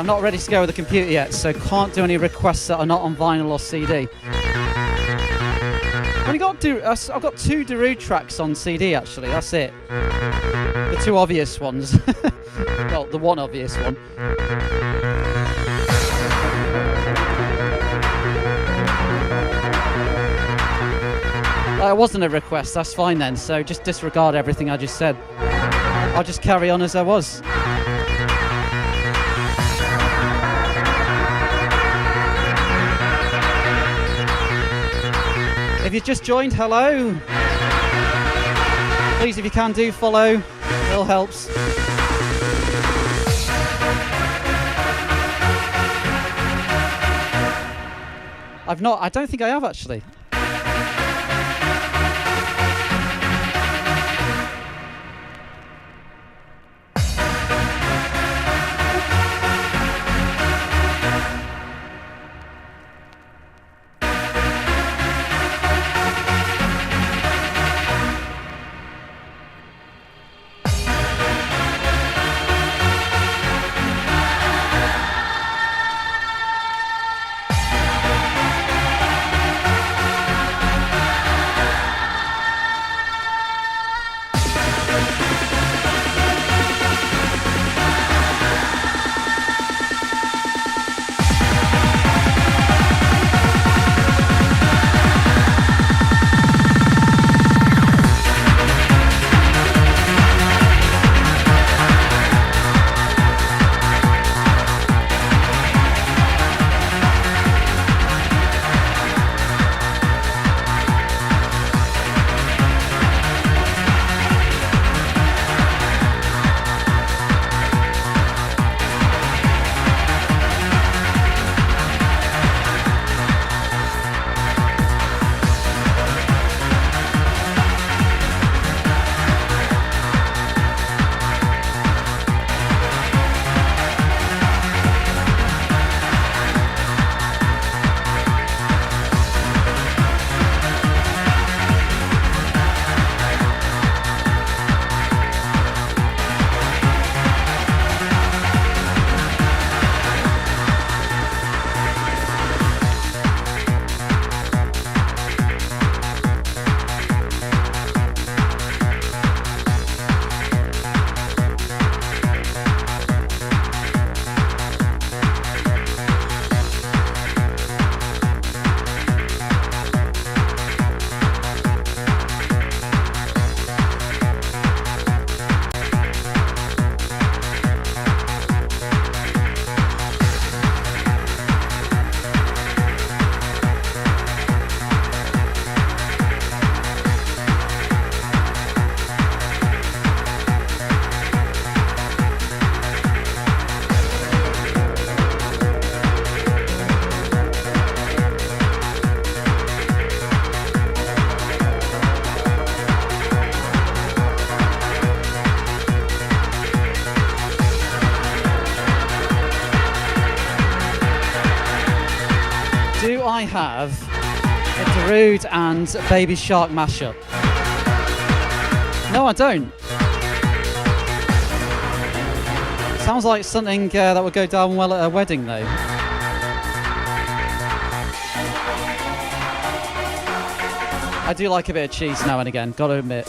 not ready to go with the computer yet, so can't do any requests that are not on vinyl or CD. I've got 2 Darude tracks on CD actually, that's it. The 2 obvious ones. Well, the one obvious one. It wasn't a request, that's fine then, so just disregard everything I just said. I'll just carry on as I was. If you've just joined, hello. Please, if you can, do follow. It all helps. I don't think I have actually. I have a Darude and Baby Shark mashup. No, I don't. Sounds like something that would go down well at a wedding, though. I do like a bit of cheese now and again, gotta admit.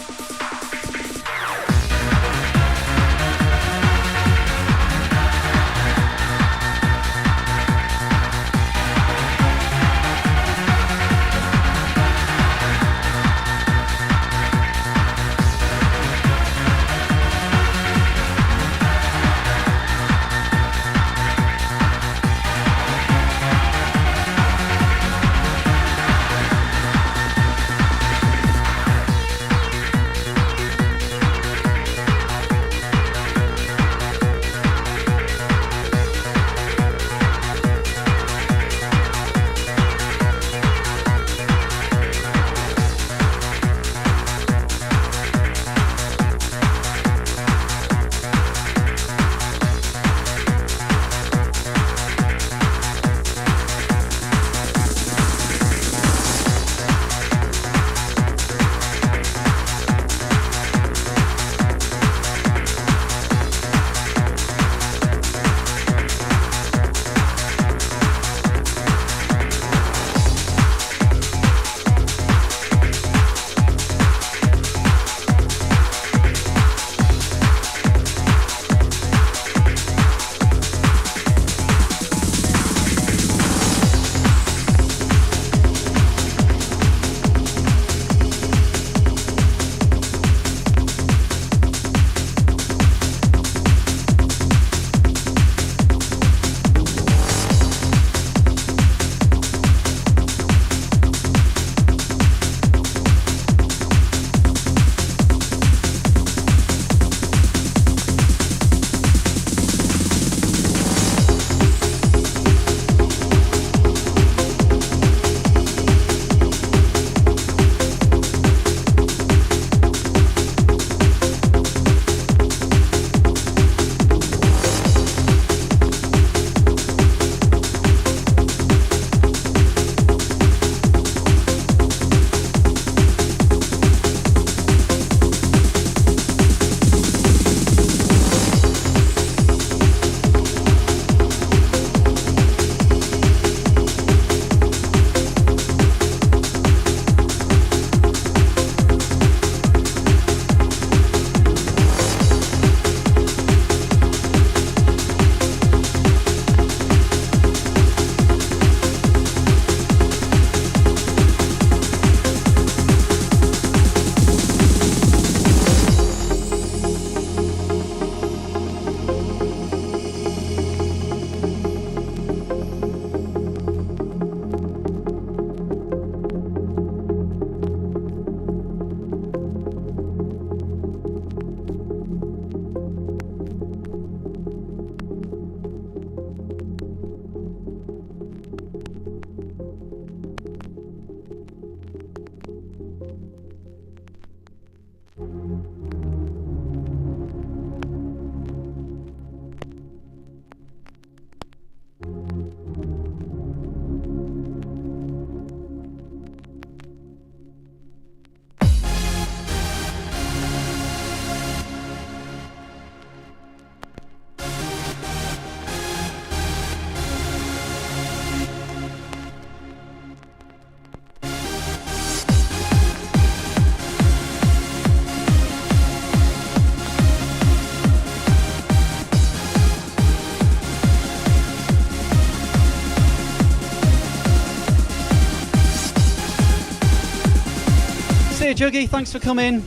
See you, Juggy. Thanks for coming.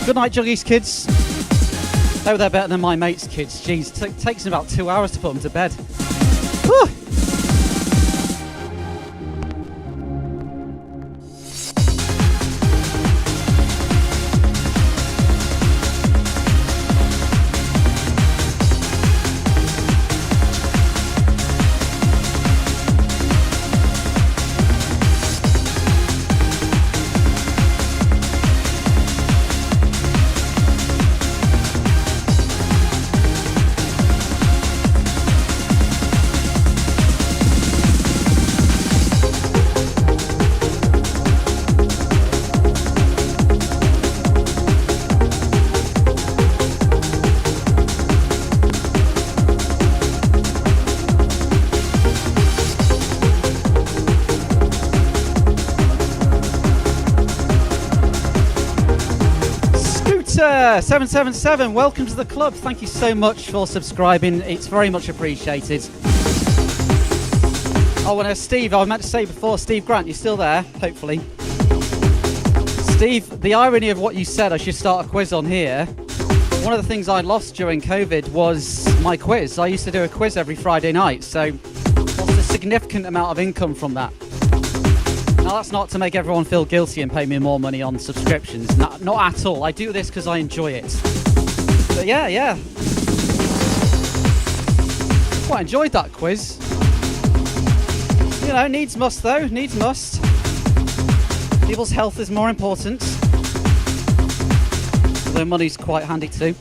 Good night, Juggy's kids. Oh, they're better than my mate's kids. Jeez, takes them about 2 hours to put them to bed. Whew. Scooter 777, welcome to the club. Thank you so much for subscribing. It's very much appreciated. Oh, and Steve, I meant to say before, Steve Grant, you're still there, hopefully. Steve, the irony of what you said, I should start a quiz on here. One of the things I lost during COVID was my quiz. I used to do a quiz every Friday night, so lost a significant amount of income from that. Now, that's not to make everyone feel guilty and pay me more money on subscriptions. Not at all. I do this because I enjoy it. But yeah. Quite enjoyed that quiz. You know, needs must though. Needs must. People's health is more important. Although money's quite handy too.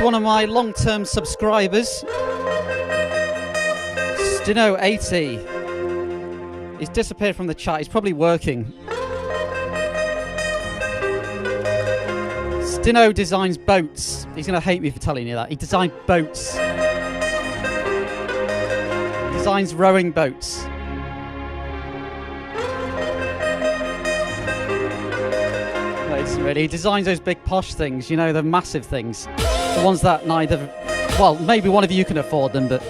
one of my long-term subscribers, Stino80. He's disappeared from the chat. He's probably working. Stino designs boats. He's going to hate me for telling you that. He designed boats. He designs rowing boats. Really. He designs those big posh things, you know, the massive things. The ones that well, maybe one of you can afford them, but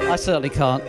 I certainly can't.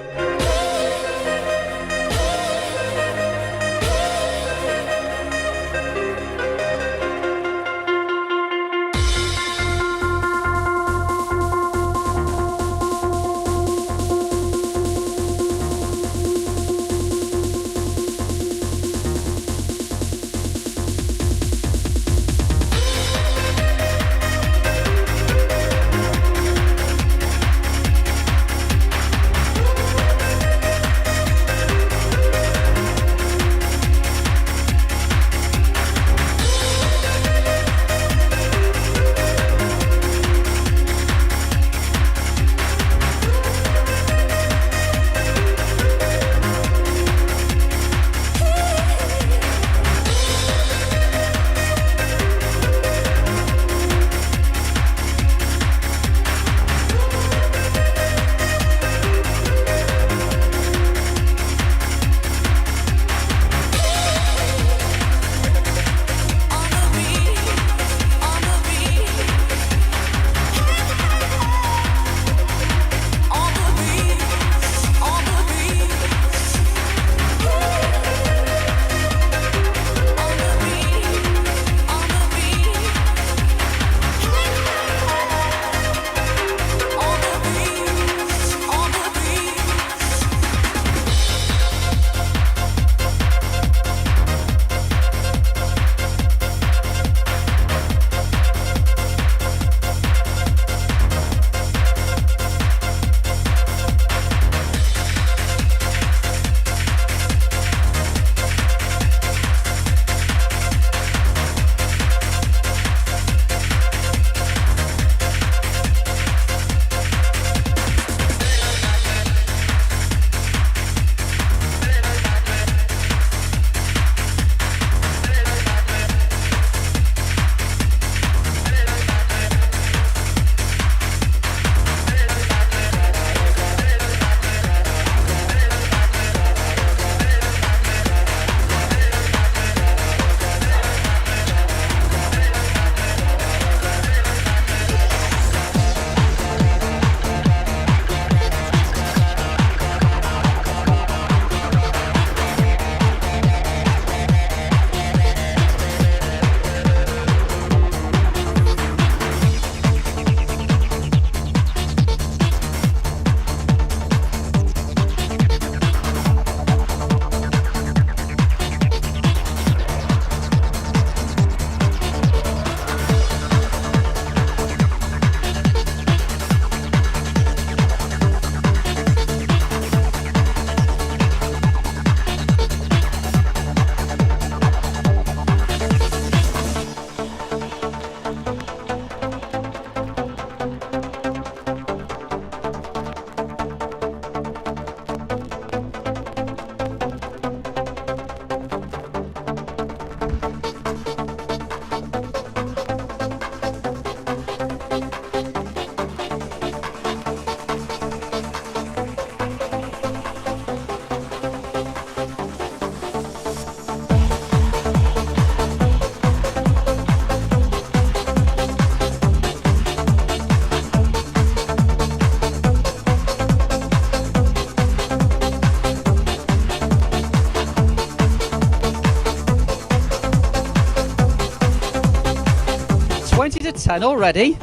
to 10 already.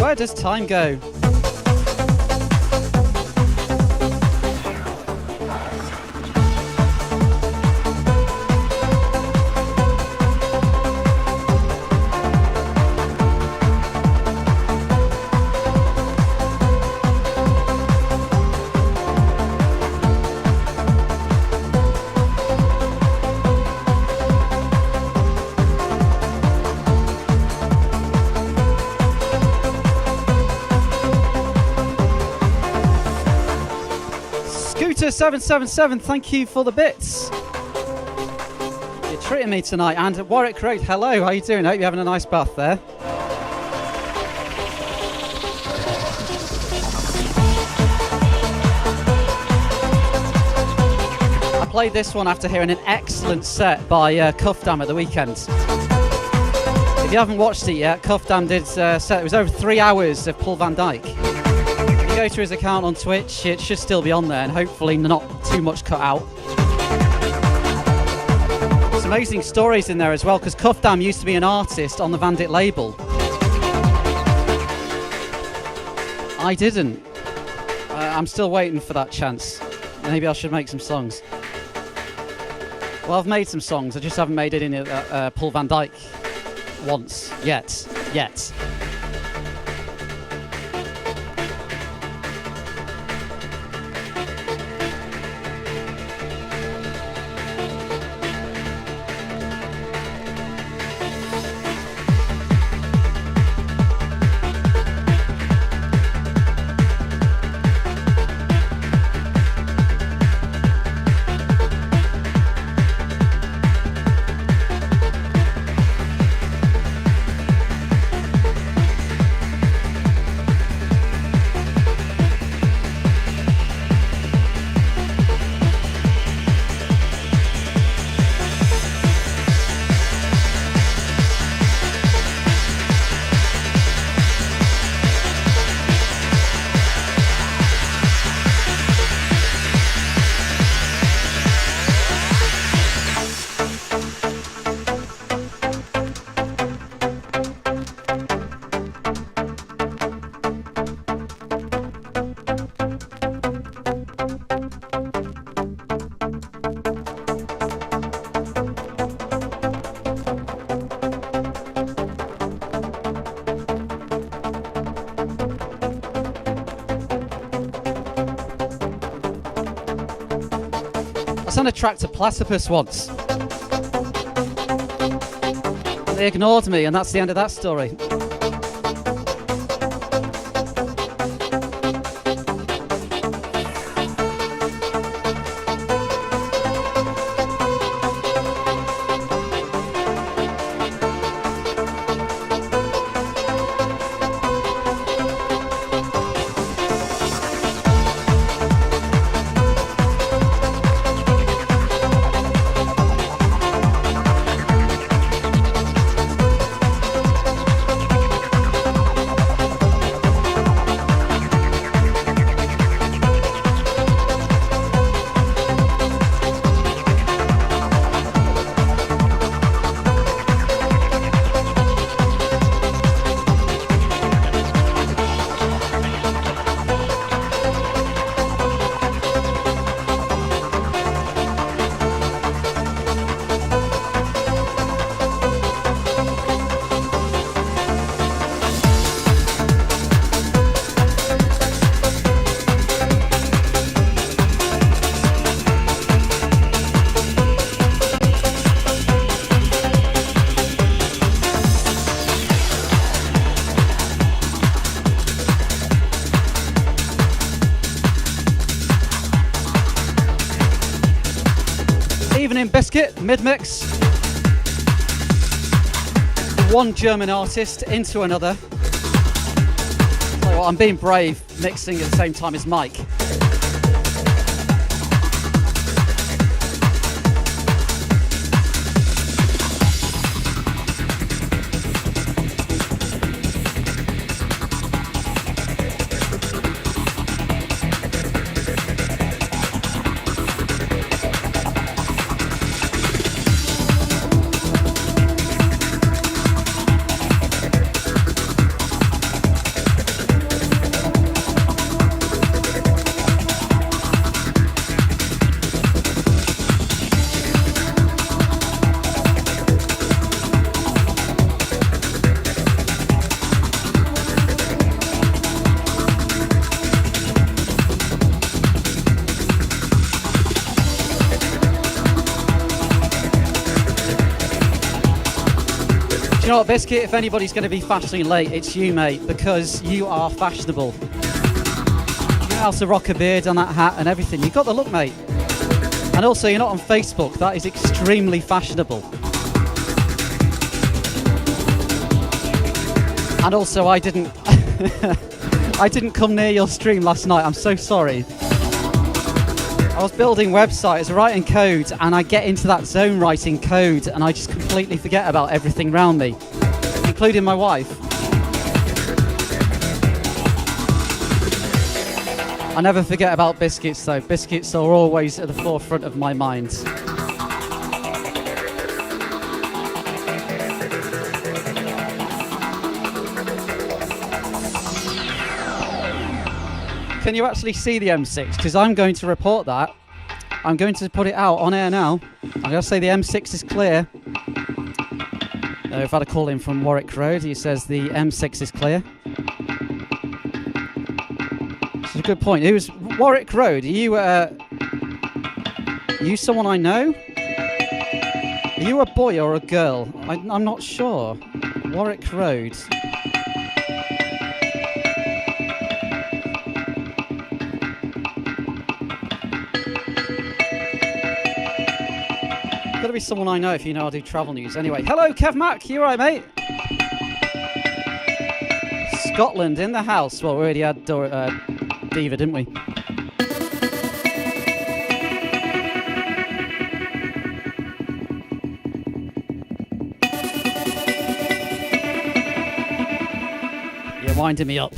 Where does time go? Scooter777, thank you for the bits. You're treating me tonight. And Warwick Road, hello, how you doing? Hope you're having a nice bath there. I played this one after hearing an excellent set by Cuff Dam at the weekend. If you haven't watched it yet, Cuff Dam did a set. It was over 3 hours of Paul van Dyk. If you go to his account on Twitch, it should still be on there, and hopefully not too much cut out. There's amazing stories in there as well, because Cuff Dam used to be an artist on the Van Dyk label. I didn't. I'm still waiting for that chance. Maybe I should make some songs. Well, I've made some songs, I just haven't made it in Paul van Dyk once yet. I sent a track to Platypus once. They ignored me, and that's the end of that story. Biscuit, mid-mix. One German artist into another. So I'm being brave, mixing at the same time as Mike. You know what, Biscuit, if anybody's going to be fashionably late, it's you, mate, because you are fashionable. You how to rock a beard on that hat and everything. You've got the look, mate. And also, you're not on Facebook. That is extremely fashionable. And also, I didn't I didn't come near your stream last night. I'm so sorry. I was building websites, writing code, and I get into that zone writing code, and I just completely forget about everything around me, including my wife. I never forget about biscuits, though. Biscuits are always at the forefront of my mind. Can you actually see the M6? Because I'm going to report that. I'm going to put it out on air now. I'm going to say the M6 is clear. We've had a call in from Warwick Road. He says the M6 is clear. It's a good point. Who's Warwick Road? Are you someone I know? Are you a boy or a girl? I'm not sure. Warwick Road. Gotta be someone I know if you know I do travel news. Anyway, hello Kev Mac, you alright, mate? Scotland in the house. Well, we already had Diva, didn't we? You're winding me up.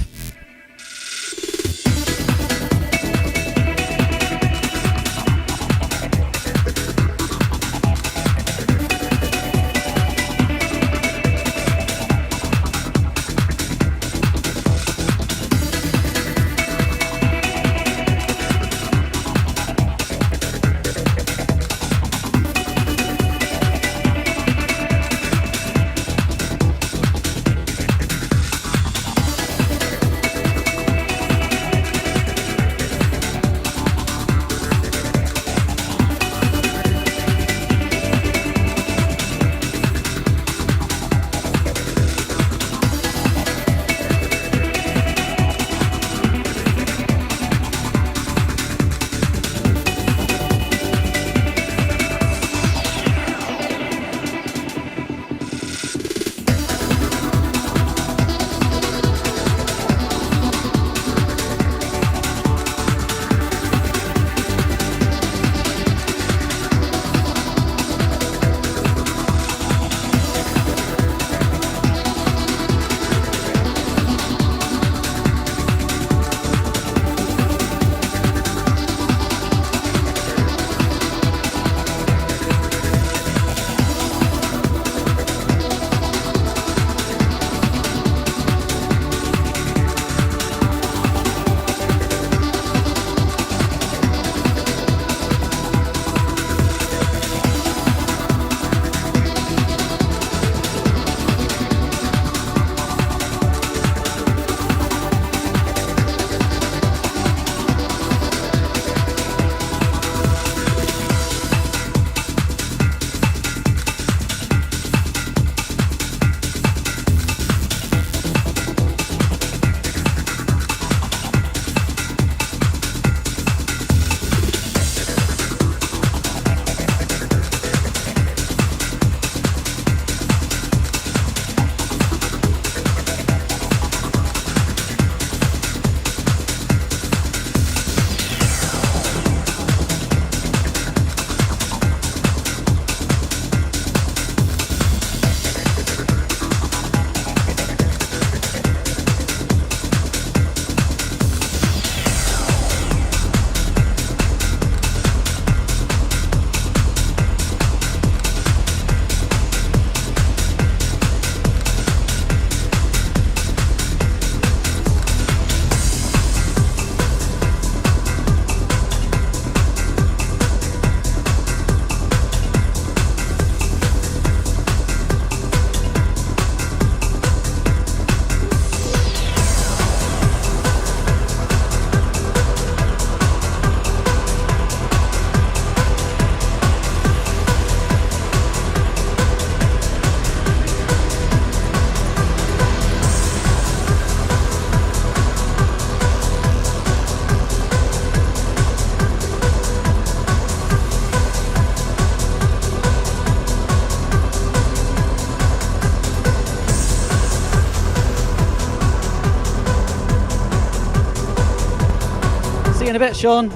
in a bit, Sean.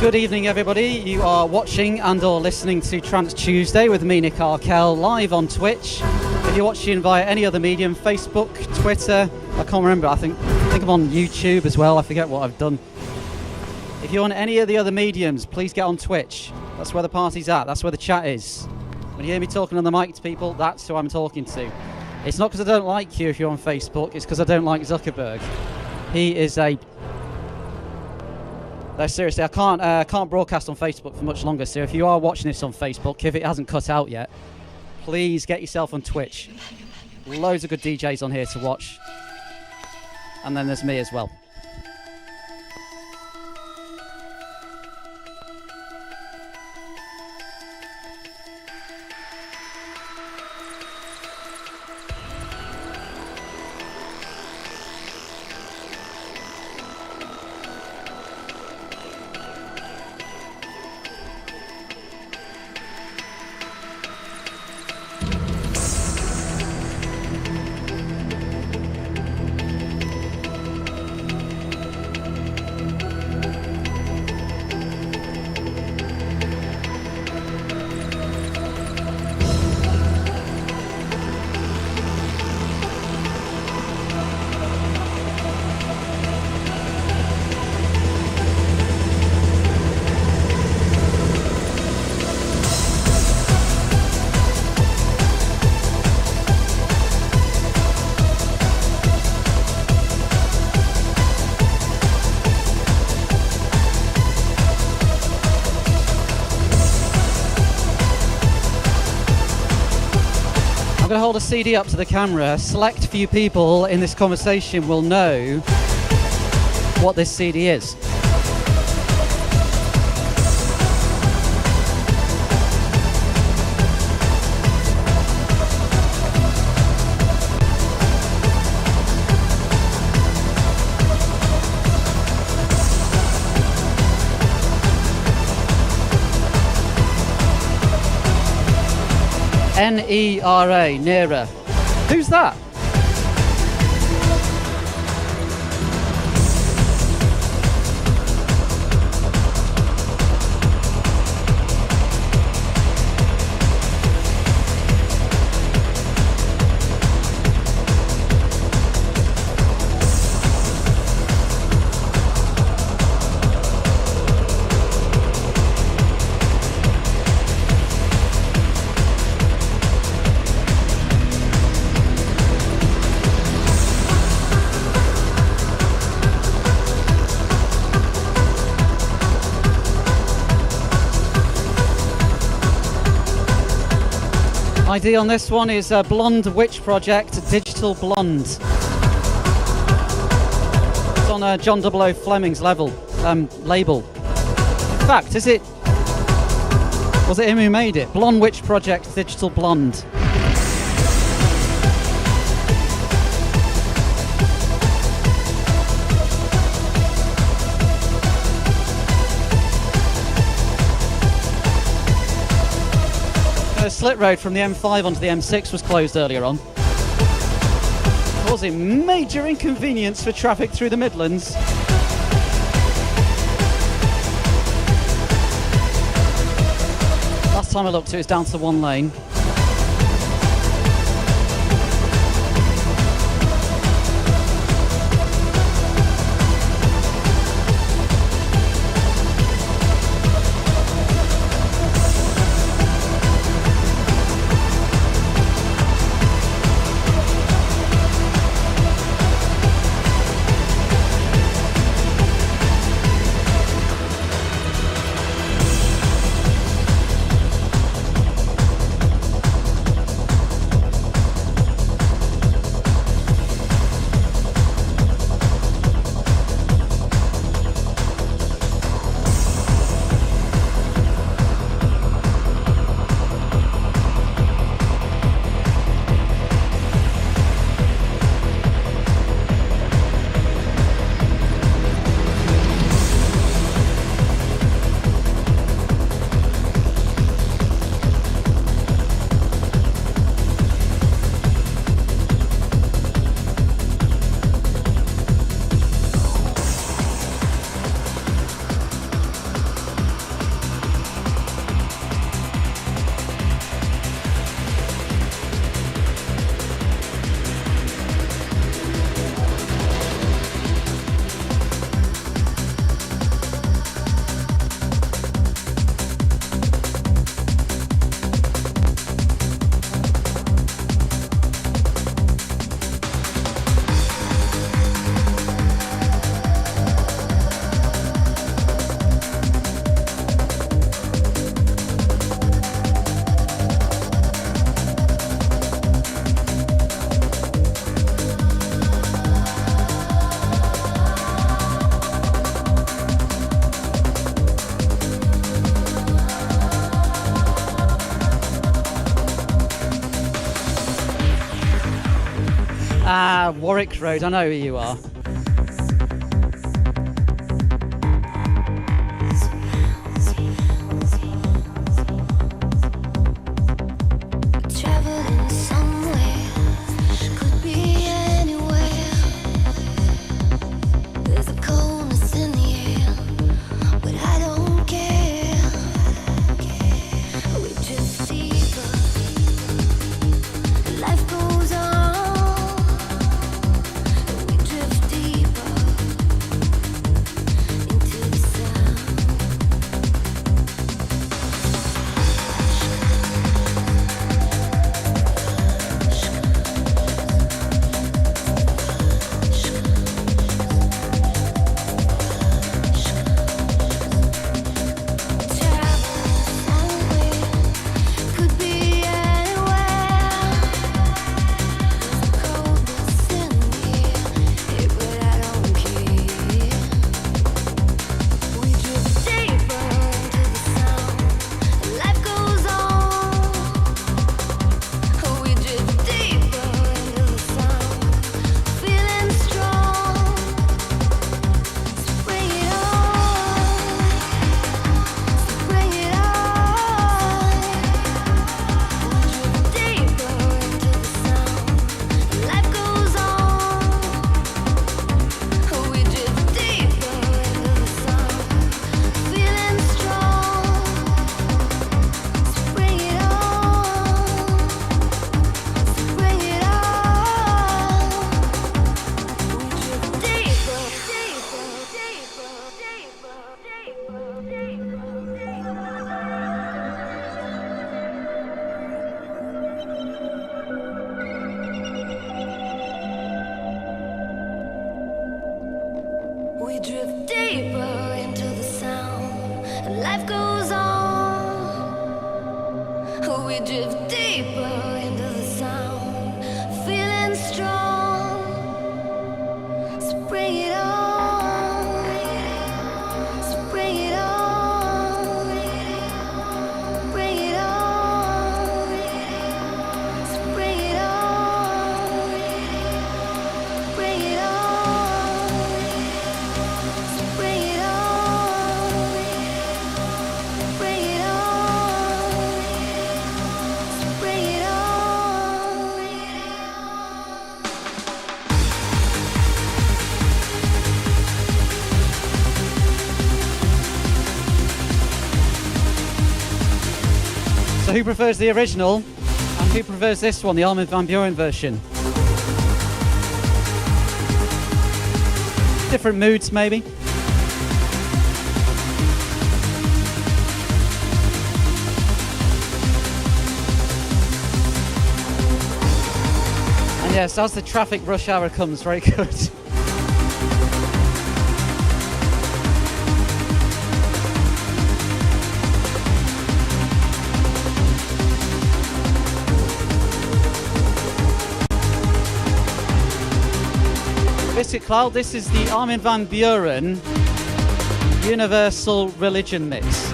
Good evening, everybody. You are watching and or listening to Trance Tuesday with me, Nick Arkell, live on Twitch. If you're watching via any other medium, Facebook, Twitter, I can't remember, I think I'm on YouTube as well, I forget what I've done. If you're on any of the other mediums, please get on Twitch. That's where the party's at, that's where the chat is. When you hear me talking on the mic to people, that's who I'm talking to. It's not because I don't like you if you're on Facebook, it's because I don't like Zuckerberg. He is a... No, seriously, I can't broadcast on Facebook for much longer, so if you are watching this on Facebook, if it hasn't cut out yet, please get yourself on Twitch. Loads of good DJs on here to watch. And then there's me as well. I'm going to hold a CD up to the camera. Select few people in this conversation will know what this CD is. N-E-R-A, Nera. Who's that? ID on this one is Blonde Witch Project, Digital Blonde. It's on John 00 Fleming's label. In fact, was it him who made it? Blonde Witch Project, Digital Blonde. Slit road from the M5 onto the M6 was closed earlier on, causing major inconvenience for traffic through the Midlands. Last time I looked, it was down to one lane. Ah, Warwick Road, I know who you are. So who prefers the original and who prefers this one, the Armin van Buuren version? Different moods maybe. And yes, as the traffic rush hour comes, very good. Biscuit Cloud, this is the Armin van Buuren Universal Religion Mix.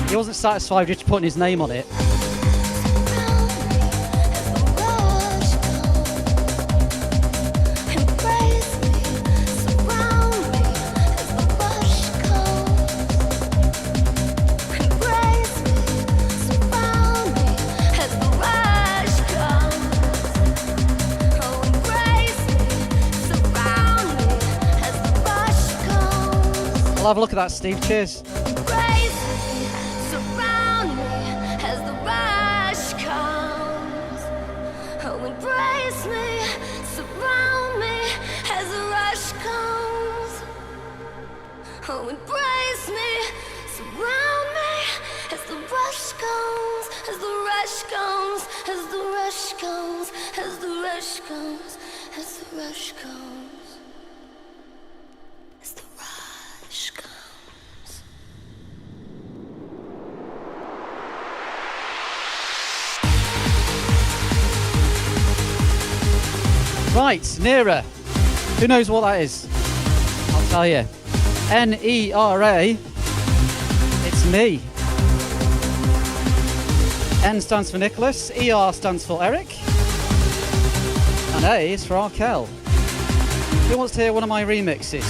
He wasn't satisfied with just putting his name on it. I'll have a look at that, Steve. Cheers.
Surround me as the rush comes. Oh, embrace me, surround me as the rush comes. Oh, embrace me, surround me as the rush comes, as the rush comes, as the rush comes, as the rush comes, as the rush comes.
Right, Nera. Who knows what that is? I'll tell you. N-E-R-A. It's me. N stands for Nicholas. E-R stands for Eric. And A is for Arkel. Who wants to hear one of my remixes?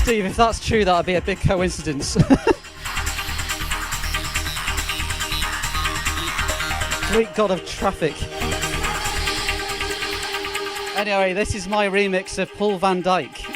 Steve, if that's true, that would be a big coincidence. Great god of traffic. Anyway, this is my remix of Paul van Dyk.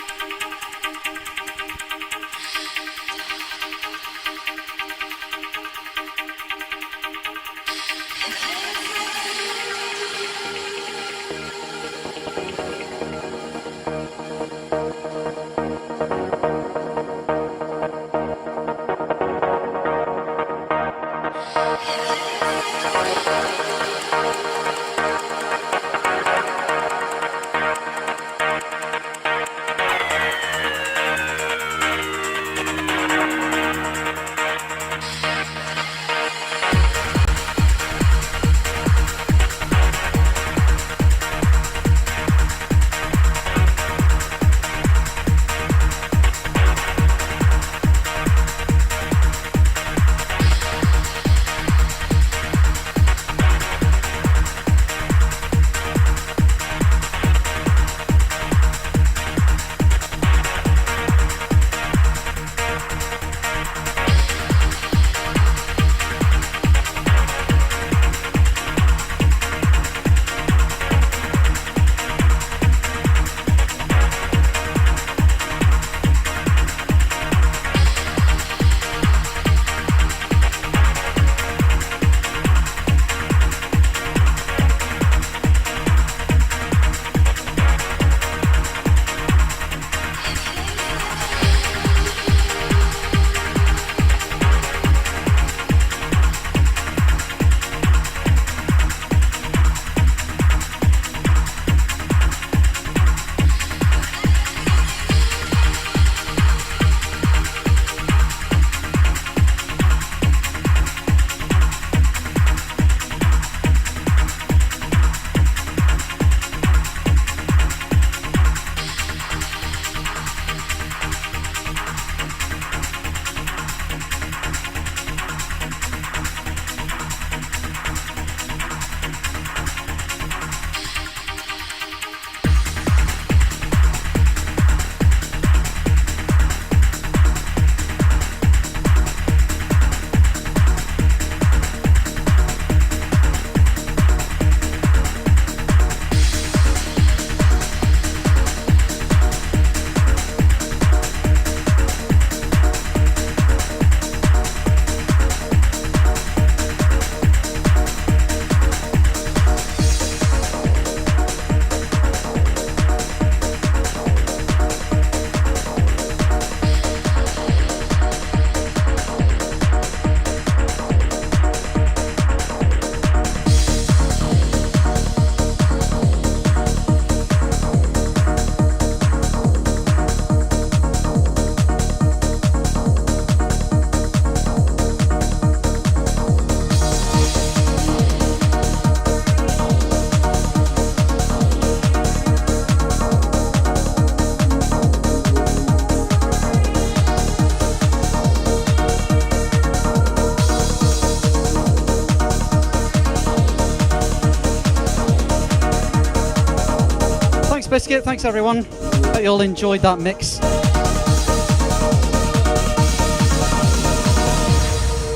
Biscuit. Thanks, everyone. Hope you all enjoyed that mix.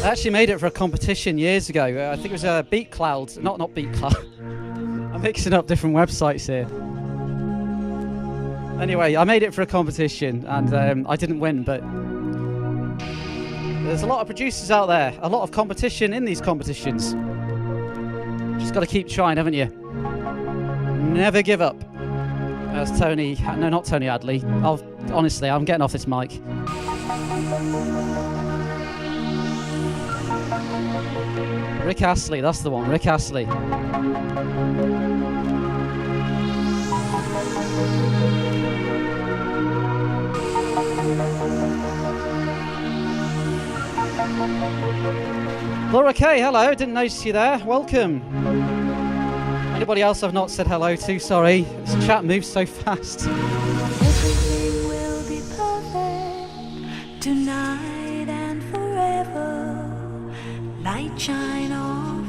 I actually made it for a competition years ago. I think it was Beat Cloud. Not Beat Cloud. I'm mixing up different websites here. Anyway, I made it for a competition and I didn't win, but there's a lot of producers out there, a lot of competition in these competitions. Just got to keep trying, haven't you? Never give up. That's Tony. No, not Tony Adley. Honestly, I'm getting off this mic. Rick Astley, that's the one. Rick Astley. Laura Kay, hello. Didn't notice you there. Welcome. Anybody else I've not said hello to? Sorry. This chat moves so fast.
Everything will be perfect tonight and forever. Light shine off,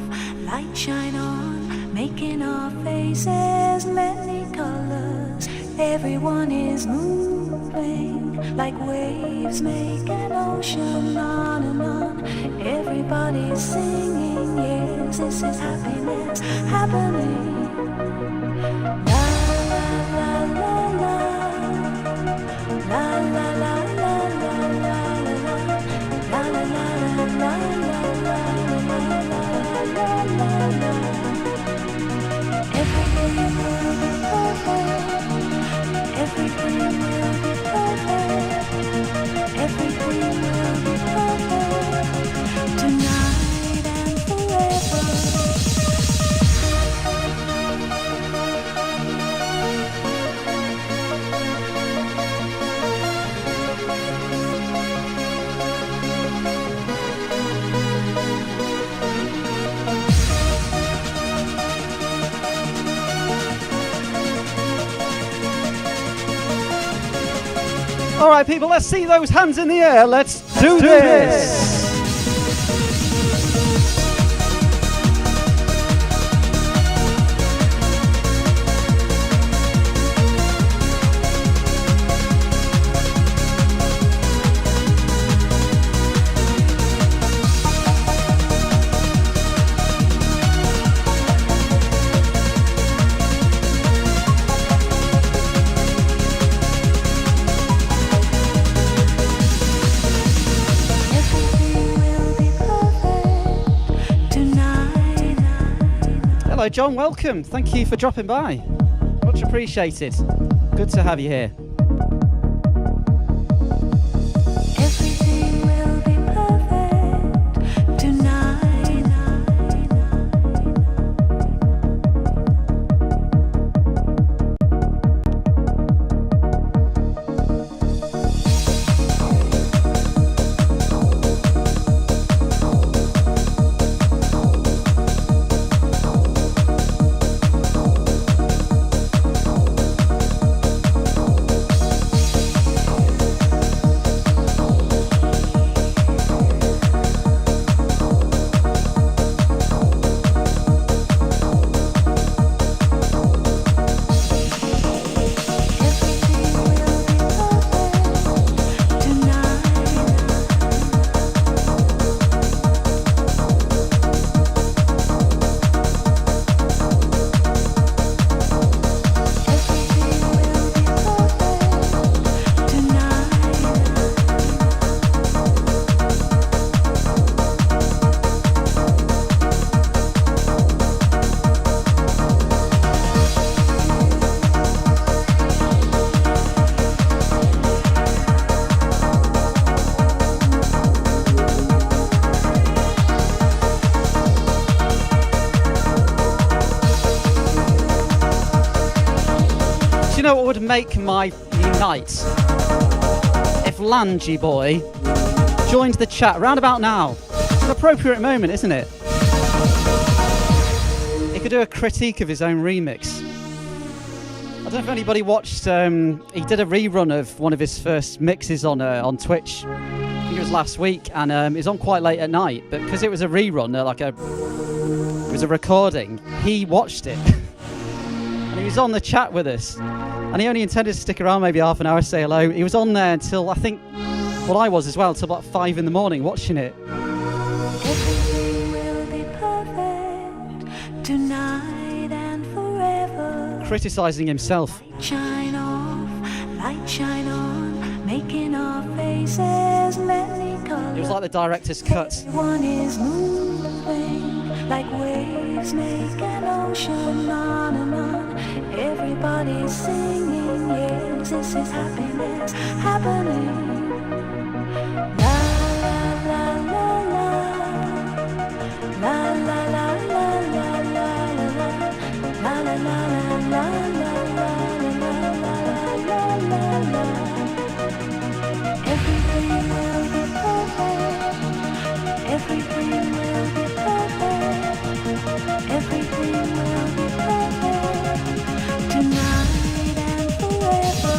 light shine on, making our faces many colors. Everyone is moving like waves make an ocean on and on. Everybody's singing, yes, this is happiness happening. La la la la la, la la la la la la, la la la la la la. Everything will be perfect. Everything will be perfect. Everything will be perfect tonight and forever.
All right, people, let's see those hands in the air. Let's do this. Hello, John. Welcome. Thank you for dropping by. Much appreciated. Good to have you here.
Everything will be perfect tonight.
You know what would make my night? If Langy Boy joined the chat round about now. It's an appropriate moment, isn't it? He could do a critique of his own remix. I don't know if anybody watched, he did a rerun of one of his first mixes on Twitch. I think it was last week, and it was on quite late at night, but because it was a rerun, it was a recording, he watched it. and he was on the chat with us. And he only intended to stick around maybe half an hour, say hello. He was on there until, I think, well, I was as well, until about 5 in the morning watching it.
Everything will be perfect tonight and forever.
Criticising himself.
Light shine off, light shine on, making our faces many colors.
It was like the director's cut.
One is moving like waves make an ocean on and on. Everybody's singing, yes, this is happiness happening. La la la la la, la la la la la la la la la la la la la la. Everything will be perfect. Everything will be perfect. Everything will be perfect tonight and forever.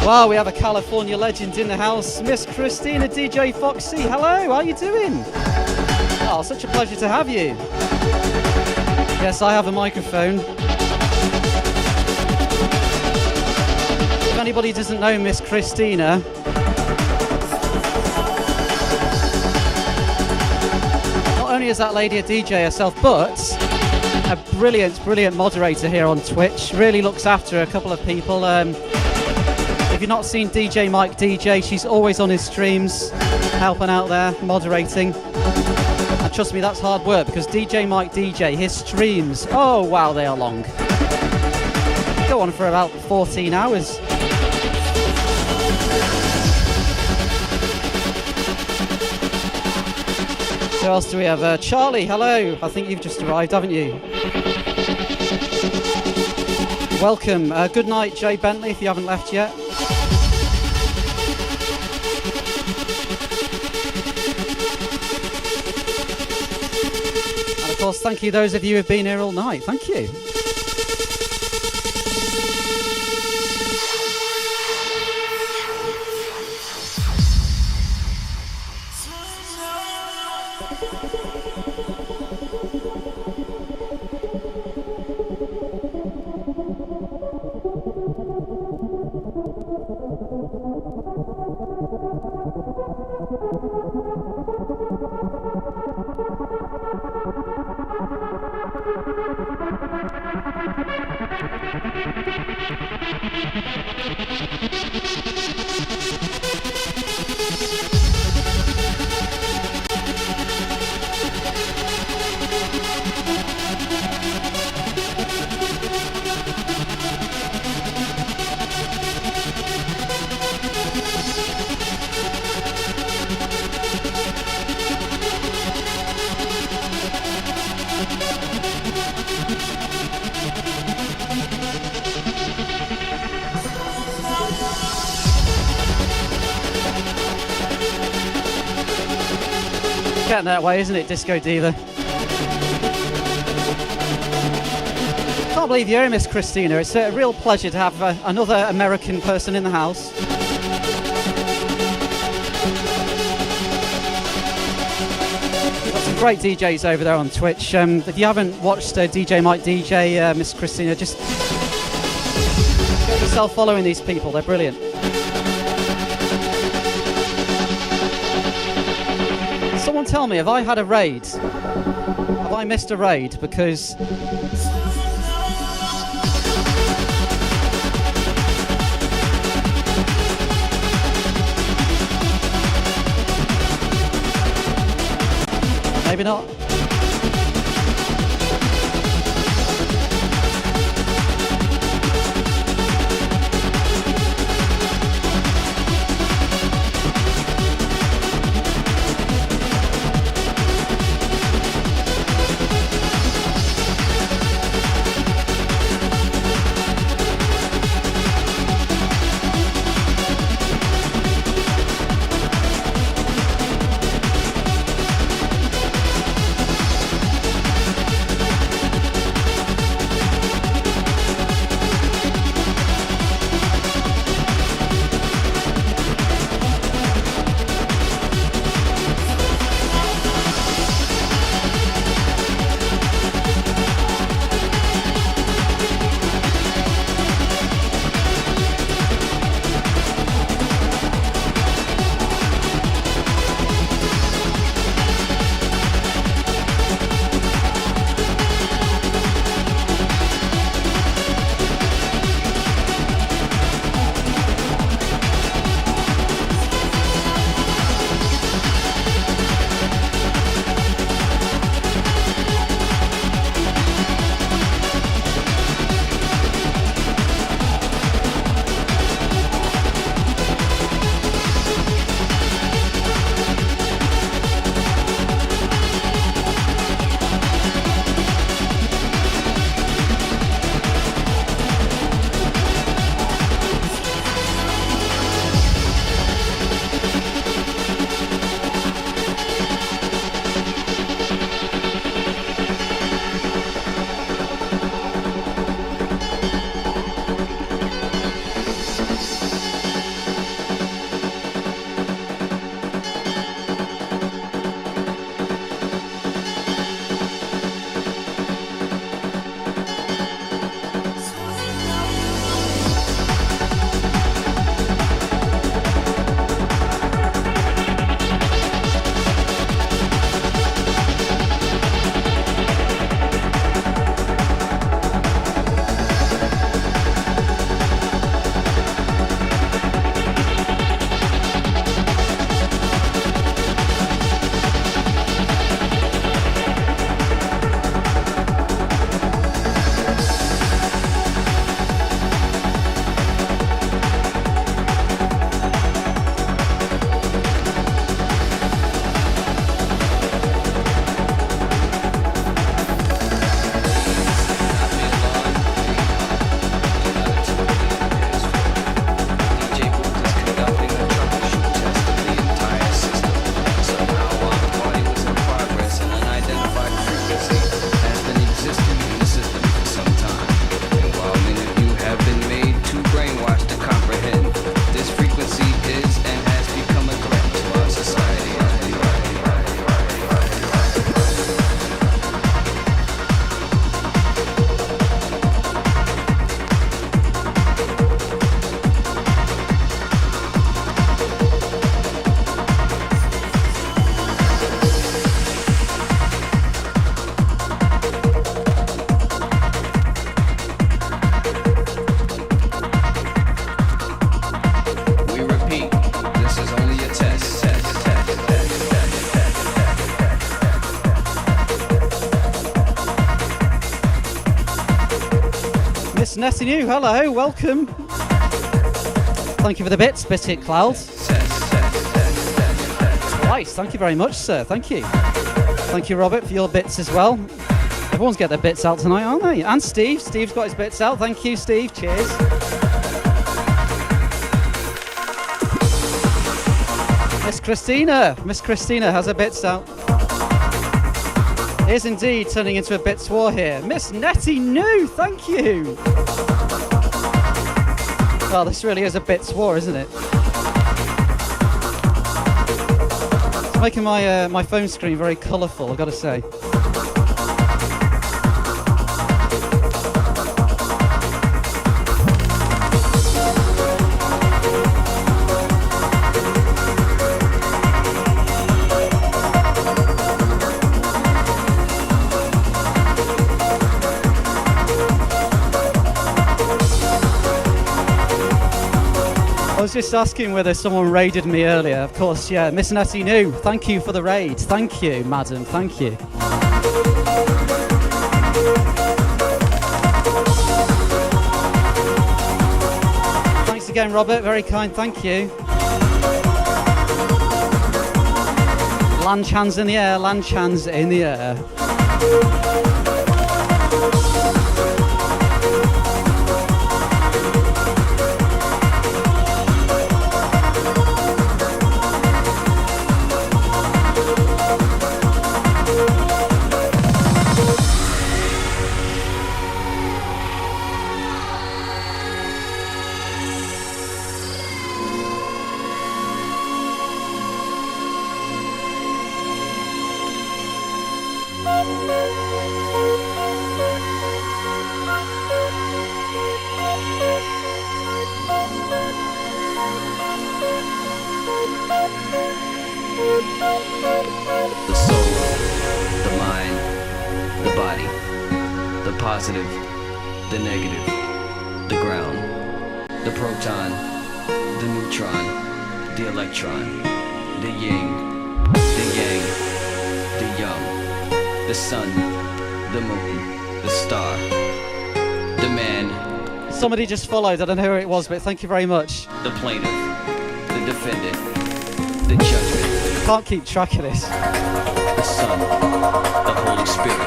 Wow, we have a California legend in the house, Miss Christina DJ Foxy. Hello, how you doing? Oh, such a pleasure to have you. Yes, I have a microphone. If anybody doesn't know Miss Christina, not only is that lady a DJ herself, but a brilliant moderator here on Twitch. Really looks after a couple of people. If you've not seen DJ Mike DJ, she's always on his streams, helping out there, moderating. And trust me, that's hard work, because DJ Mike DJ, his streams, oh wow, they are long. Go on for about 14 hours. Who else do we have? Charlie, hello. I think you've just arrived, haven't you? Welcome. Good night, Jay Bentley, if you haven't left yet. And of course, thank you those of you who've been here all night. Thank you. getting that way, isn't it, Disco Diva? Can't believe you're here, Miss Christina. It's a real pleasure to have another American person in the house. Got some great DJs over there on Twitch. If you haven't watched DJ Mike DJ, Miss Christina, just get yourself following these people. They're brilliant. Someone tell me, have I had a raid? Have I missed a raid? Because maybe not. Miss Nessie New, hello, welcome. Thank you for the bits, Biscuit Cloud. Twice, thank you very much, sir, thank you. Thank you, Robert, for your bits as well. Everyone's got their bits out tonight, aren't they? And Steve, Steve's got his bits out. Thank you, Steve, cheers. Miss Christina has her bits out. Is indeed turning into a bits war here. Miss Nettie New, thank you. Well, this really is a bits war, isn't it? It's making my phone screen very colourful, I've got to say. I was just asking whether someone raided me earlier. Of course, yeah, Miss Nettie New, thank you for the raid. Thank you, madam, thank you. Thanks again, Robert, very kind, thank you. Lunch hands in the air, lunch hands in the air.
The soul, the mind, the body, the positive, the negative, the ground, the proton, the neutron, the electron, the yin, the yang, the young, the sun, the moon, the star, the man.
Somebody just followed, I don't know who it was, but thank you very much.
The plaintiff, the defendant, the judgment.
Can't keep track of this.
The Son, the Holy Spirit,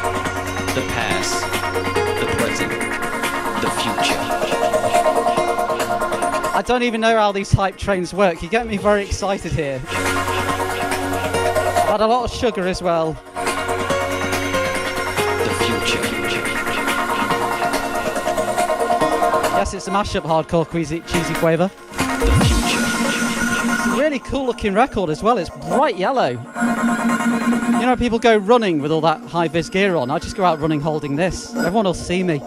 the past, the present, the future.
I don't even know how these hype trains work. You get me very excited here. I've had a lot of sugar as well.
The future.
Yes, it's a mashup hardcore cheesy quaver.
The future.
Really cool looking record as well. It's bright yellow. You know, people go running with all that high vis gear on. I just go out running holding this. Everyone will see me.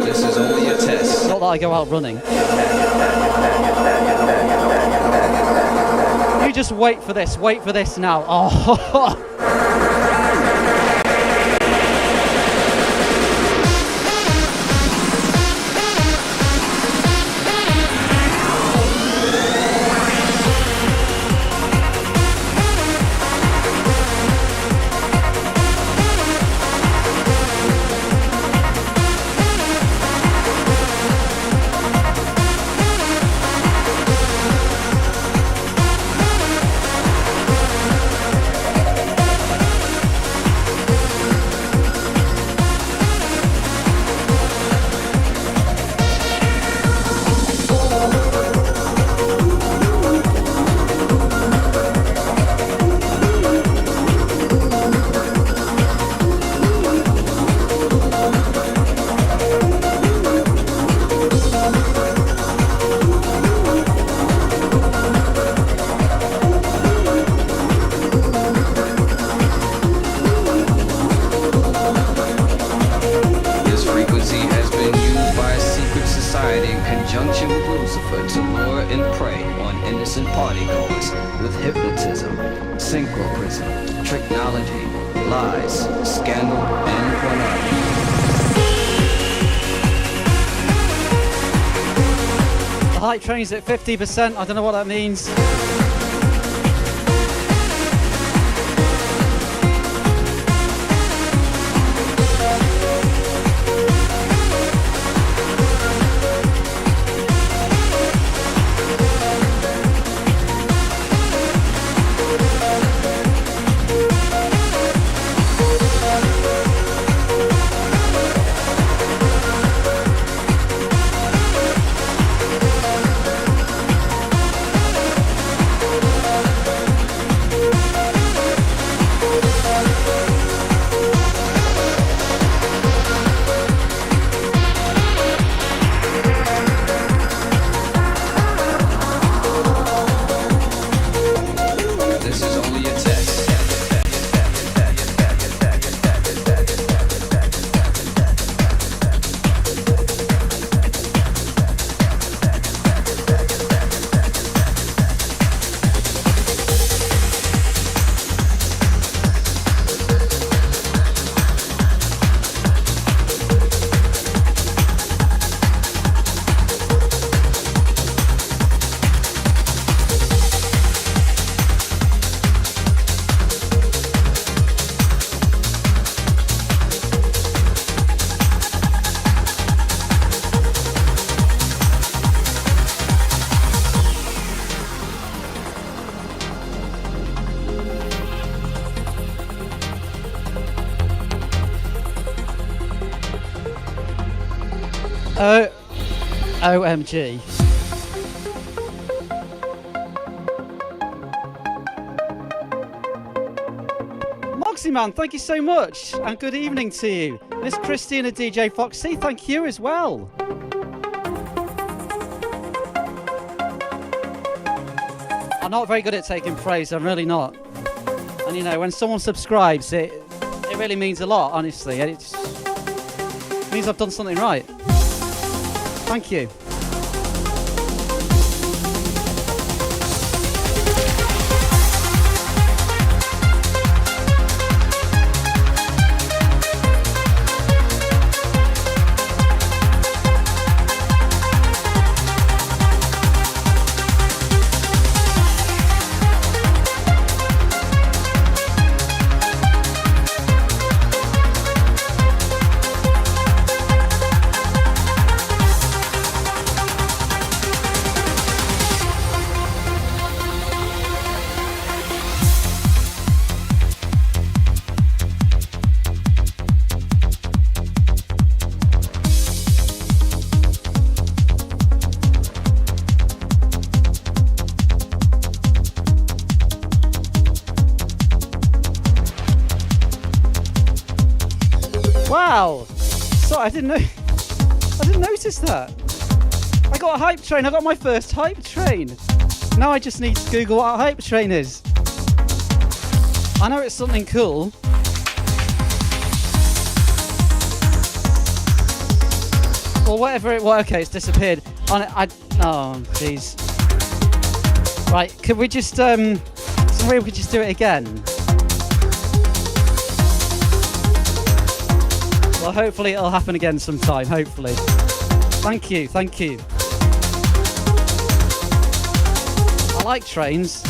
This is only a test.
Not that I go out running. You just wait for this now. Oh. Trains at 50%, I don't know what that means. OMG. Moxie Man, thank you so much, and good evening to you. Miss Christina DJ Foxy, thank you as well. I'm not very good at taking praise, I'm really not. And you know, when someone subscribes, it really means a lot, honestly. It means I've done something right. Thank you. Wow! Sorry, I didn't notice that. I got a hype train. I got my first hype train. Now I just need to Google what a hype train is. I know it's something cool. Well, whatever it was. Okay, it's disappeared. Oh, jeez. Right, could we just we could just do it again? Well, hopefully it'll happen again sometime, hopefully. Thank you, thank you. I like trains.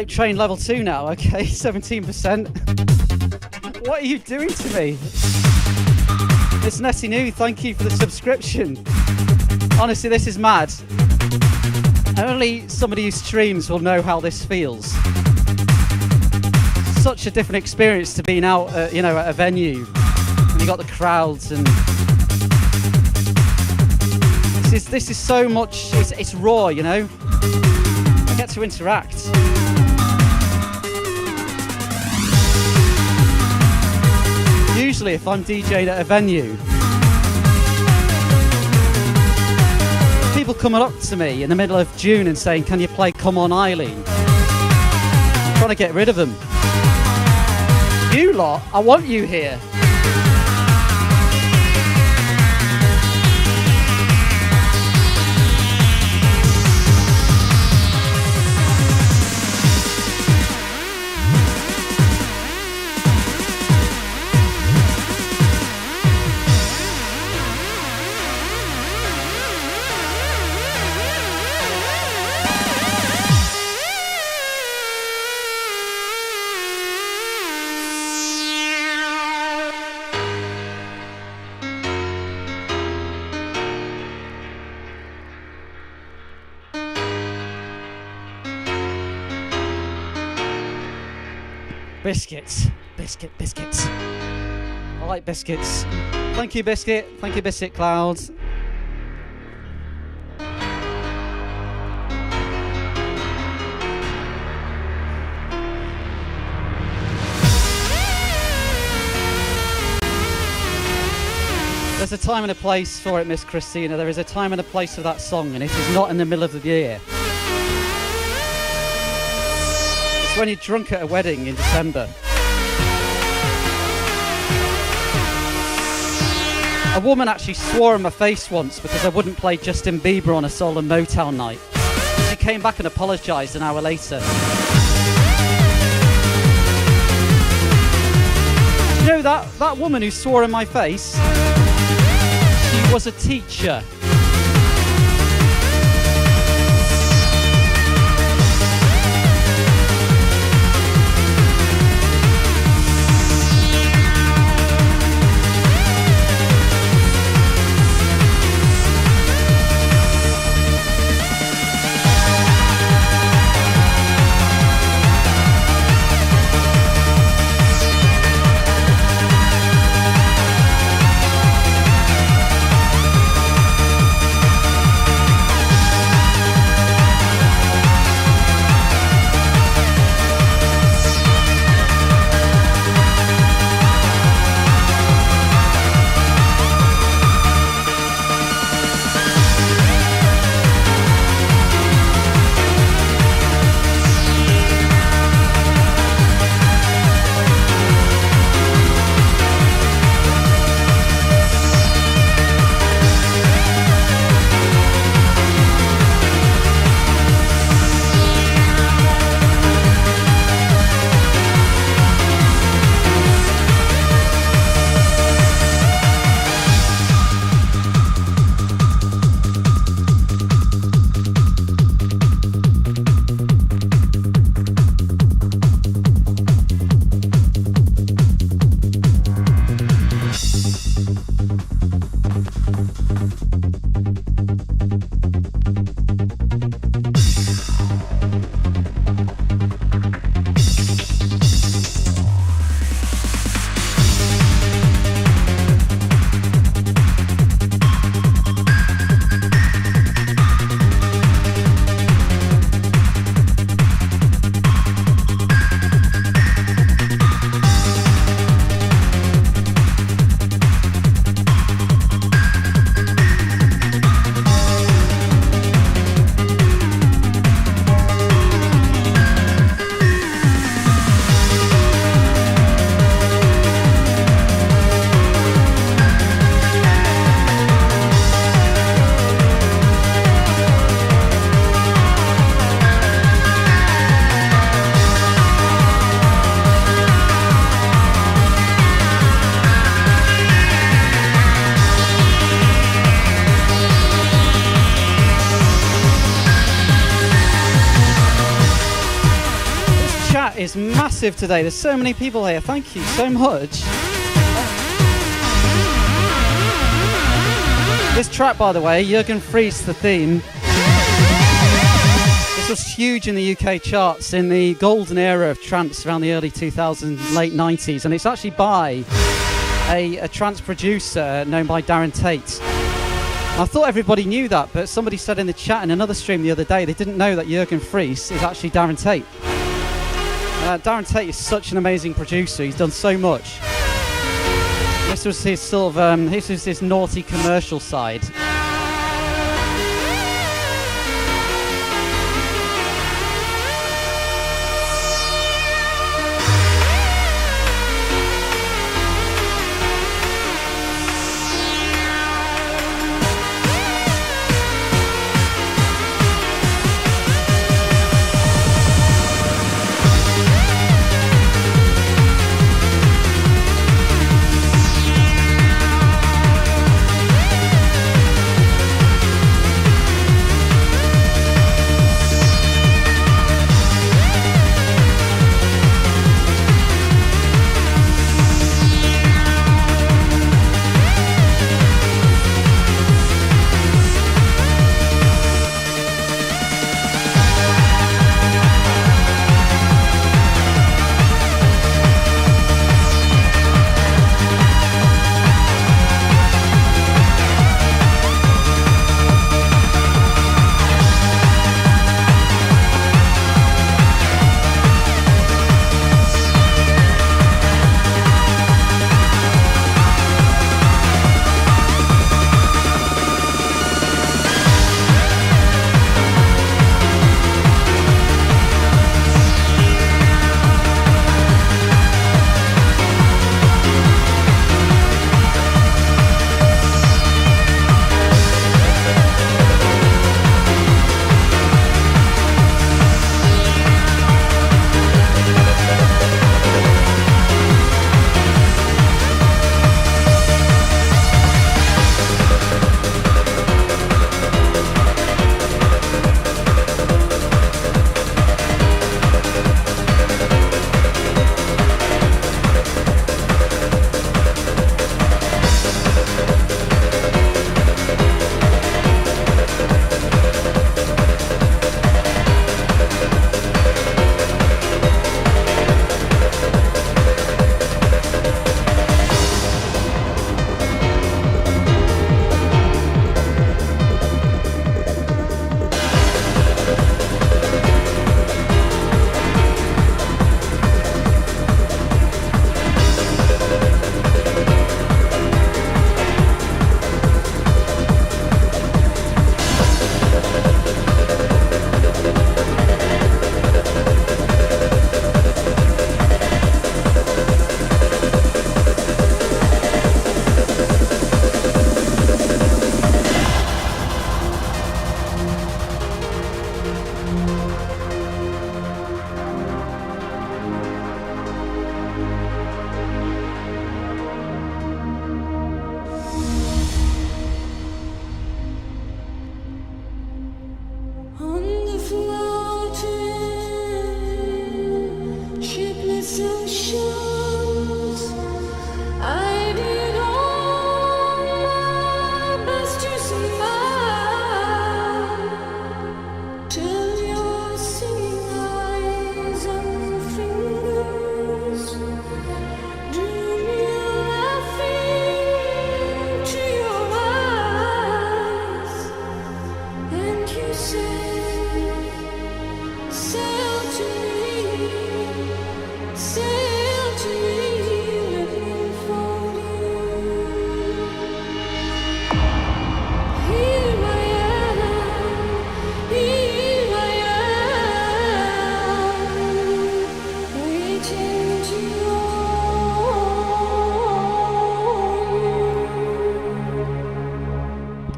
Train level 2 now, okay, 17%. What are you doing to me? It's Netty New, thank you for the subscription. Honestly, this is mad. Only somebody who streams will know how this feels. Such a different experience to being out at, at a venue. And you got the crowds and... This is so much, it's raw, I get to interact. Usually if I'm DJing at a venue, people coming up to me in the middle of June and saying, can you play Come On Eileen? I'm trying to get rid of them. You lot, I want you here. Biscuits. Biscuits. I like biscuits. Thank you, Biscuit. Thank you, Biscuit Clouds. There's a time and a place for it, Miss Christina. There is a time and a place for that song, and it is not in the middle of the year. It's when you're drunk at a wedding in December. A woman actually swore in my face once because I wouldn't play Justin Bieber on a Soul and Motown night. She came back and apologised an hour later. You know that woman who swore in my face? She was a teacher. Is massive today. There's so many people here. Thank you so much. This track, by the way, Jürgen Fries, the theme. This was huge in the UK charts in the golden era of trance around the early 2000s, late 90s, and it's actually by a trance producer known by Darren Tate. I thought everybody knew that, but somebody said in the chat in another stream the other day they didn't know that Jürgen Fries is actually Darren Tate. Darren Tate is such an amazing producer. He's done so much. This was his sort of, this was his naughty commercial side.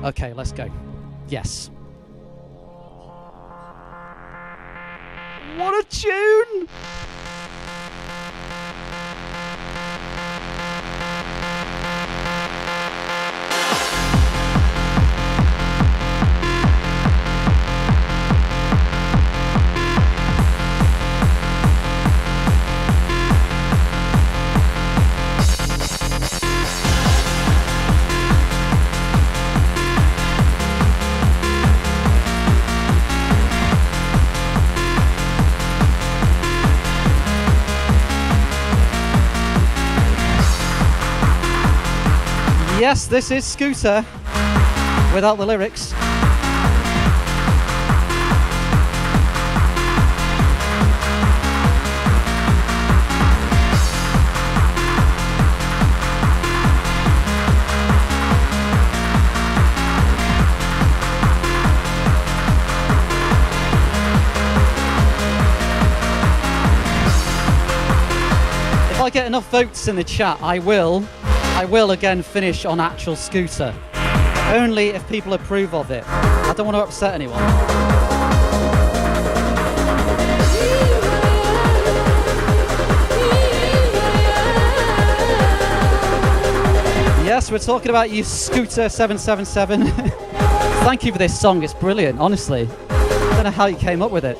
Okay, let's go. Yes. What a tune! Yes, this is Scooter, without the lyrics. If I get enough votes in the chat, I will again finish on actual Scooter. Only if people approve of it. I don't want to upset anyone. Yes, we're talking about you, Scooter 777. Thank you for this song, it's brilliant, honestly. I don't know how you came up with it.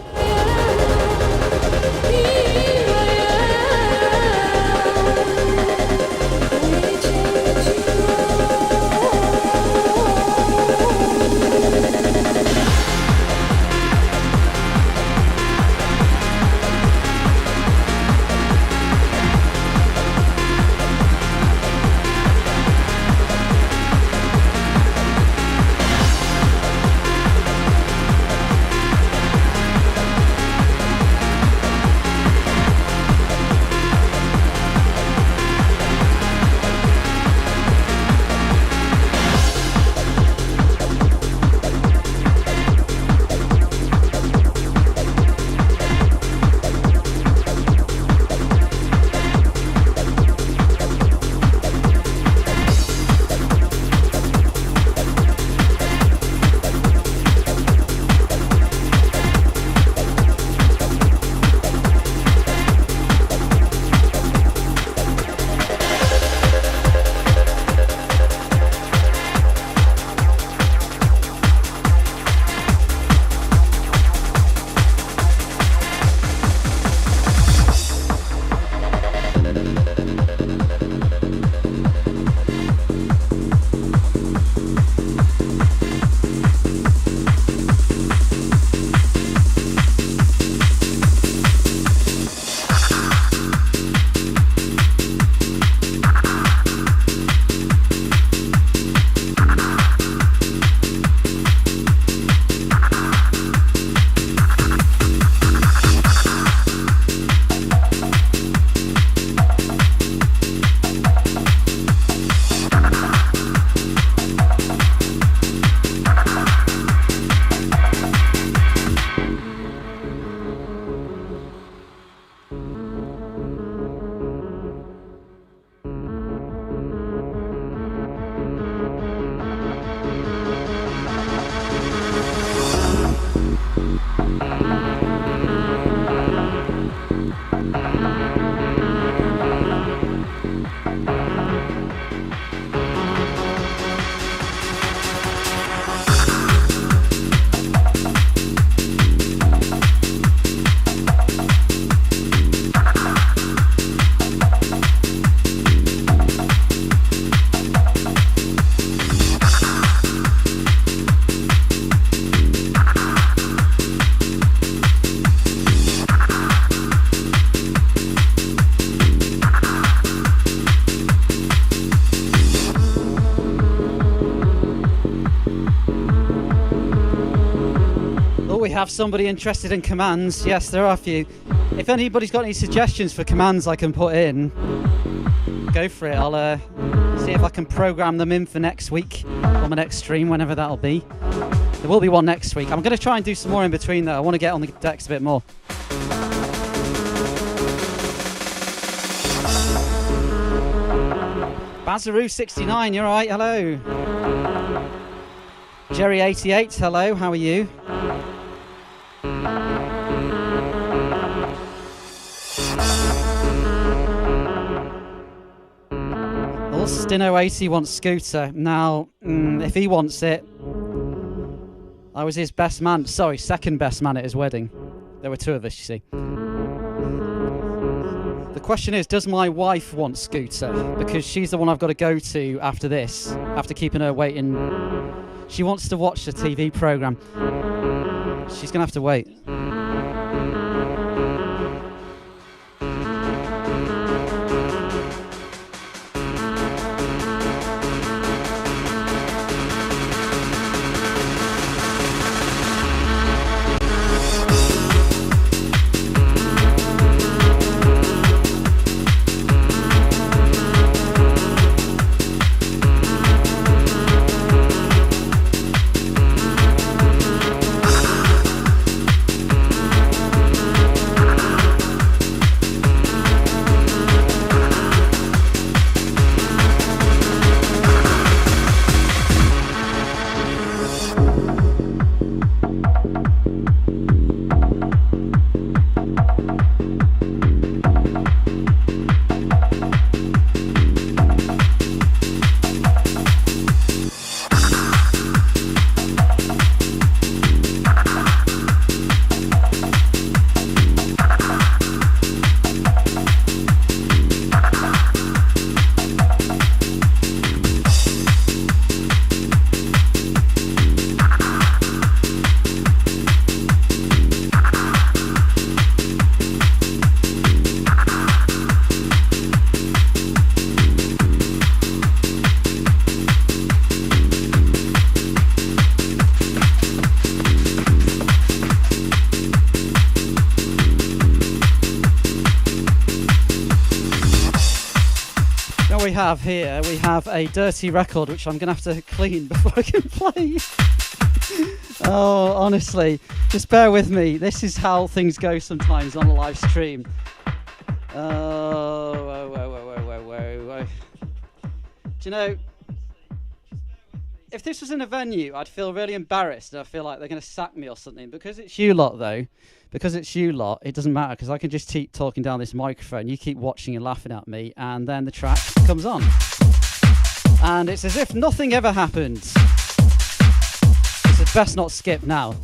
Have somebody interested in commands? Yes, there are a few. If anybody's got any suggestions for commands I can put in, go for it. I'll see if I can program them in for next week on my next stream, whenever that'll be. There will be one next week. I'm going to try and do some more in between though. I want to get on the decks a bit more. Bazaroo69, you're right, hello. Jerry88, hello, how are you? Stino80 wants Scooter. Now, if he wants it, I was his best man. Sorry, second best man at his wedding. There were two of us, you see. The question is, does my wife want Scooter? Because she's the one I've got to go to after this, after keeping her waiting. She wants to watch the TV programme. She's going to have to wait. We have a dirty record which I'm going to have to clean before I can play. Oh, honestly, just bear with me. This is how things go sometimes on a live stream. Whoa. Do you know, if this was in a venue, I'd feel really embarrassed. I feel like they're going to sack me or something. Because it's you lot, though, it doesn't matter, because I can just keep talking down this microphone. You keep watching and laughing at me, and then the track comes on. And it's as if nothing ever happened. It's best not skip now.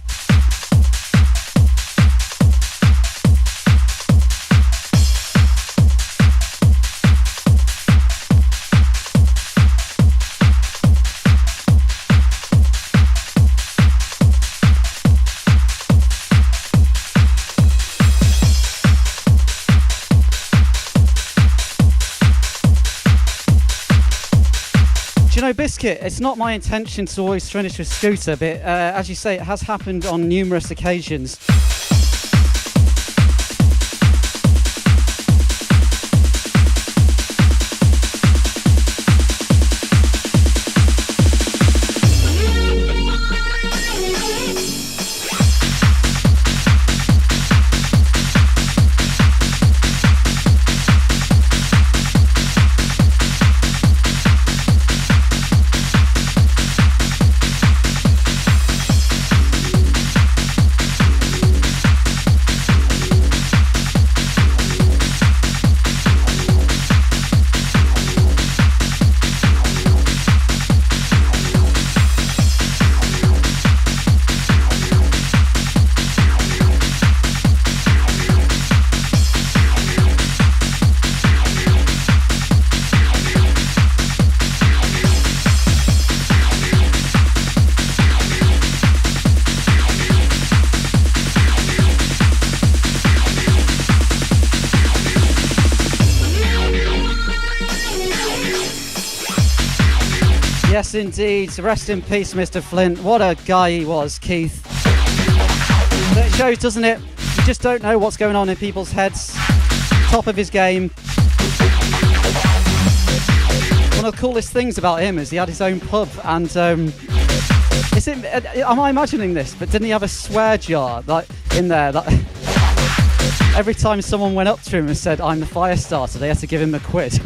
Biscuit, it's not my intention to always finish with Scooter, but as you say, it has happened on numerous occasions. Yes, indeed. Rest in peace, Mr. Flint. What a guy he was, Keith. It shows, doesn't it? You just don't know what's going on in people's heads. Top of his game. One of the coolest things about him is he had his own pub, and am I imagining this? But didn't he have a swear jar in there? Every time someone went up to him and said, "I'm the fire starter," they had to give him a quid.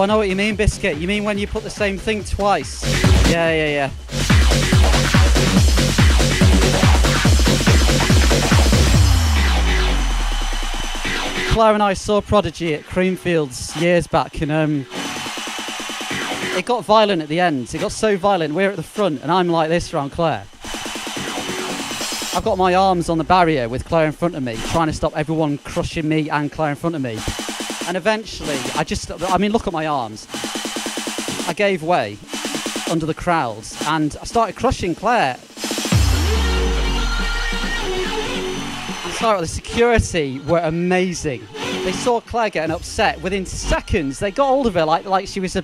I know what you mean, Biscuit. You mean when you put the same thing twice? Yeah. Claire and I saw Prodigy at Creamfields years back, and it got violent at the end. It got so violent, we're at the front, and I'm like this around Claire. I've got my arms on the barrier with Claire in front of me, trying to stop everyone crushing me and Claire in front of me. And eventually, look at my arms. I gave way under the crowds, and I started crushing Claire. The security were amazing. They saw Claire getting upset. Within seconds, they got hold of her like she was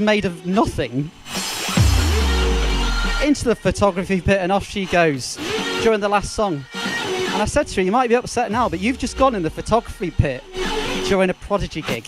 made of nothing. Into the photography pit, and off she goes during the last song. And I said to her, you might be upset now, but you've just gone in the photography pit during a Prodigy gig.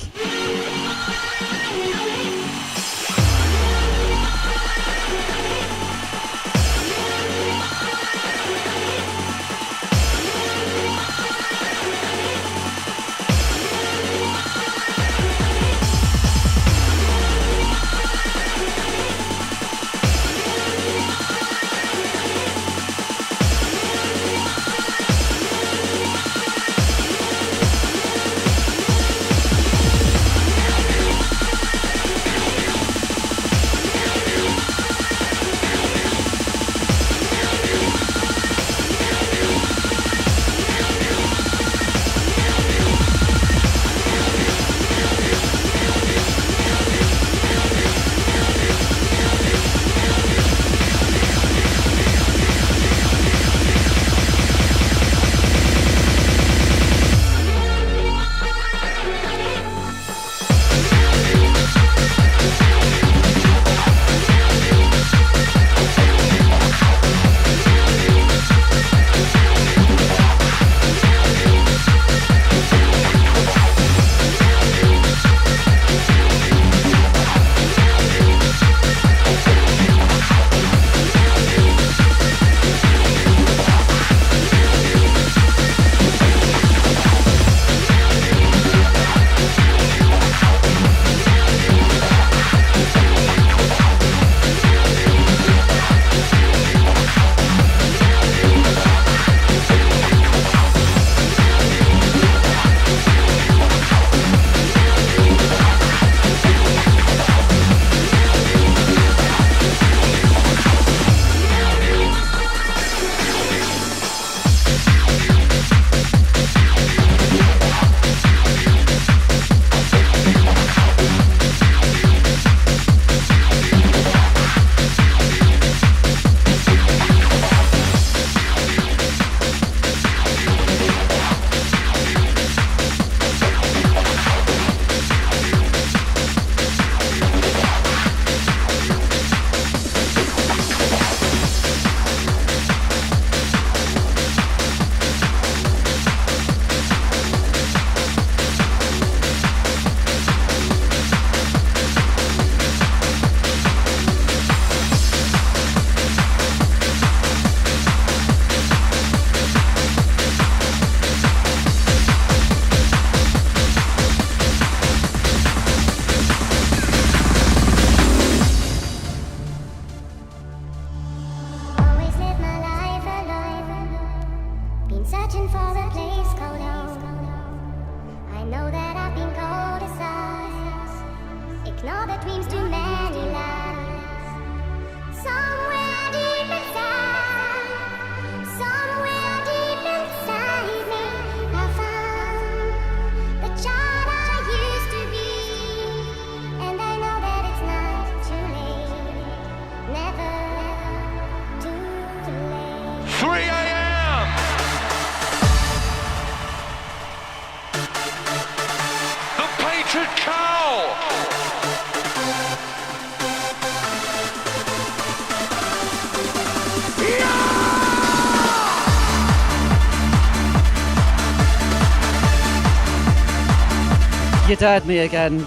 You dared me again.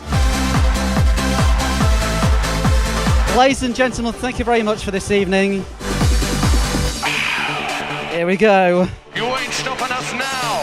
Ladies and gentlemen, thank you very much for this evening. Here we go.
You ain't stopping us now.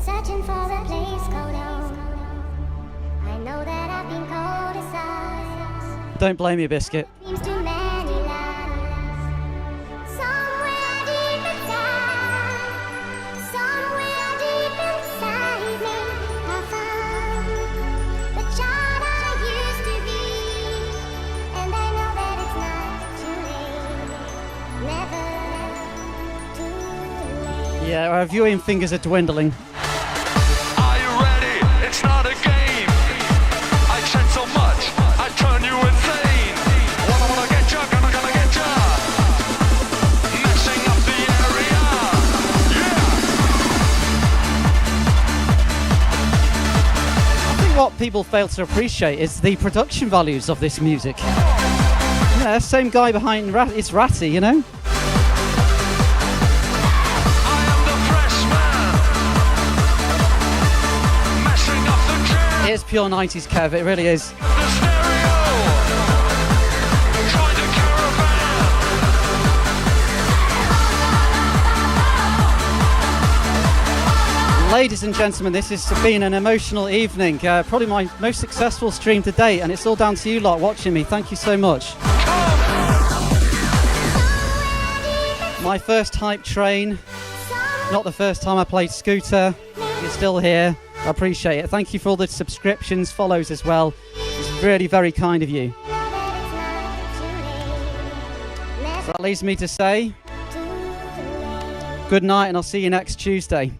searching for a place called home. I know that I've been cold aside.
Don't blame me, Biscuit.
Seems too many lies. Somewhere deep inside, somewhere deep inside me, I found the child I used to be, and I know that it's not too late, never too late.
Yeah, our viewing fingers are dwindling.
Are you ready? It's not a game. I chant so much, I turn you insane. Wanna get ya, gonna get ya. Messing up the area.
I think what people fail to appreciate is the production values of this music. Yeah, same guy behind it's Ratty, you know?
I am the freshman. Messing up the jam.
It is pure 90s, Kev, it really is.
The stereo. Try the caravan.
Ladies and gentlemen, this has been an emotional evening. Probably my most successful stream to date, and it's all down to you lot watching me. Thank you so much. My first hype train. Not the first time I played Scooter. You're still here. I appreciate it. Thank you for all the subscriptions, follows as well. It's really very kind of you. So that leaves me to say good night, and I'll see you next Tuesday.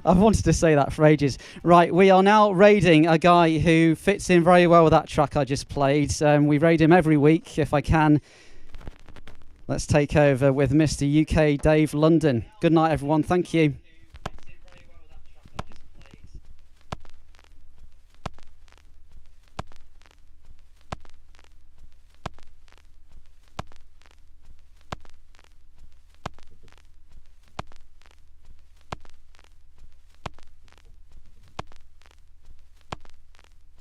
I've wanted to say that for ages. Right, we are now raiding a guy who fits in very well with that track I just played. We raid him every week if I can. Let's take over with Mr. UK Dave London. Good night, everyone. Thank you.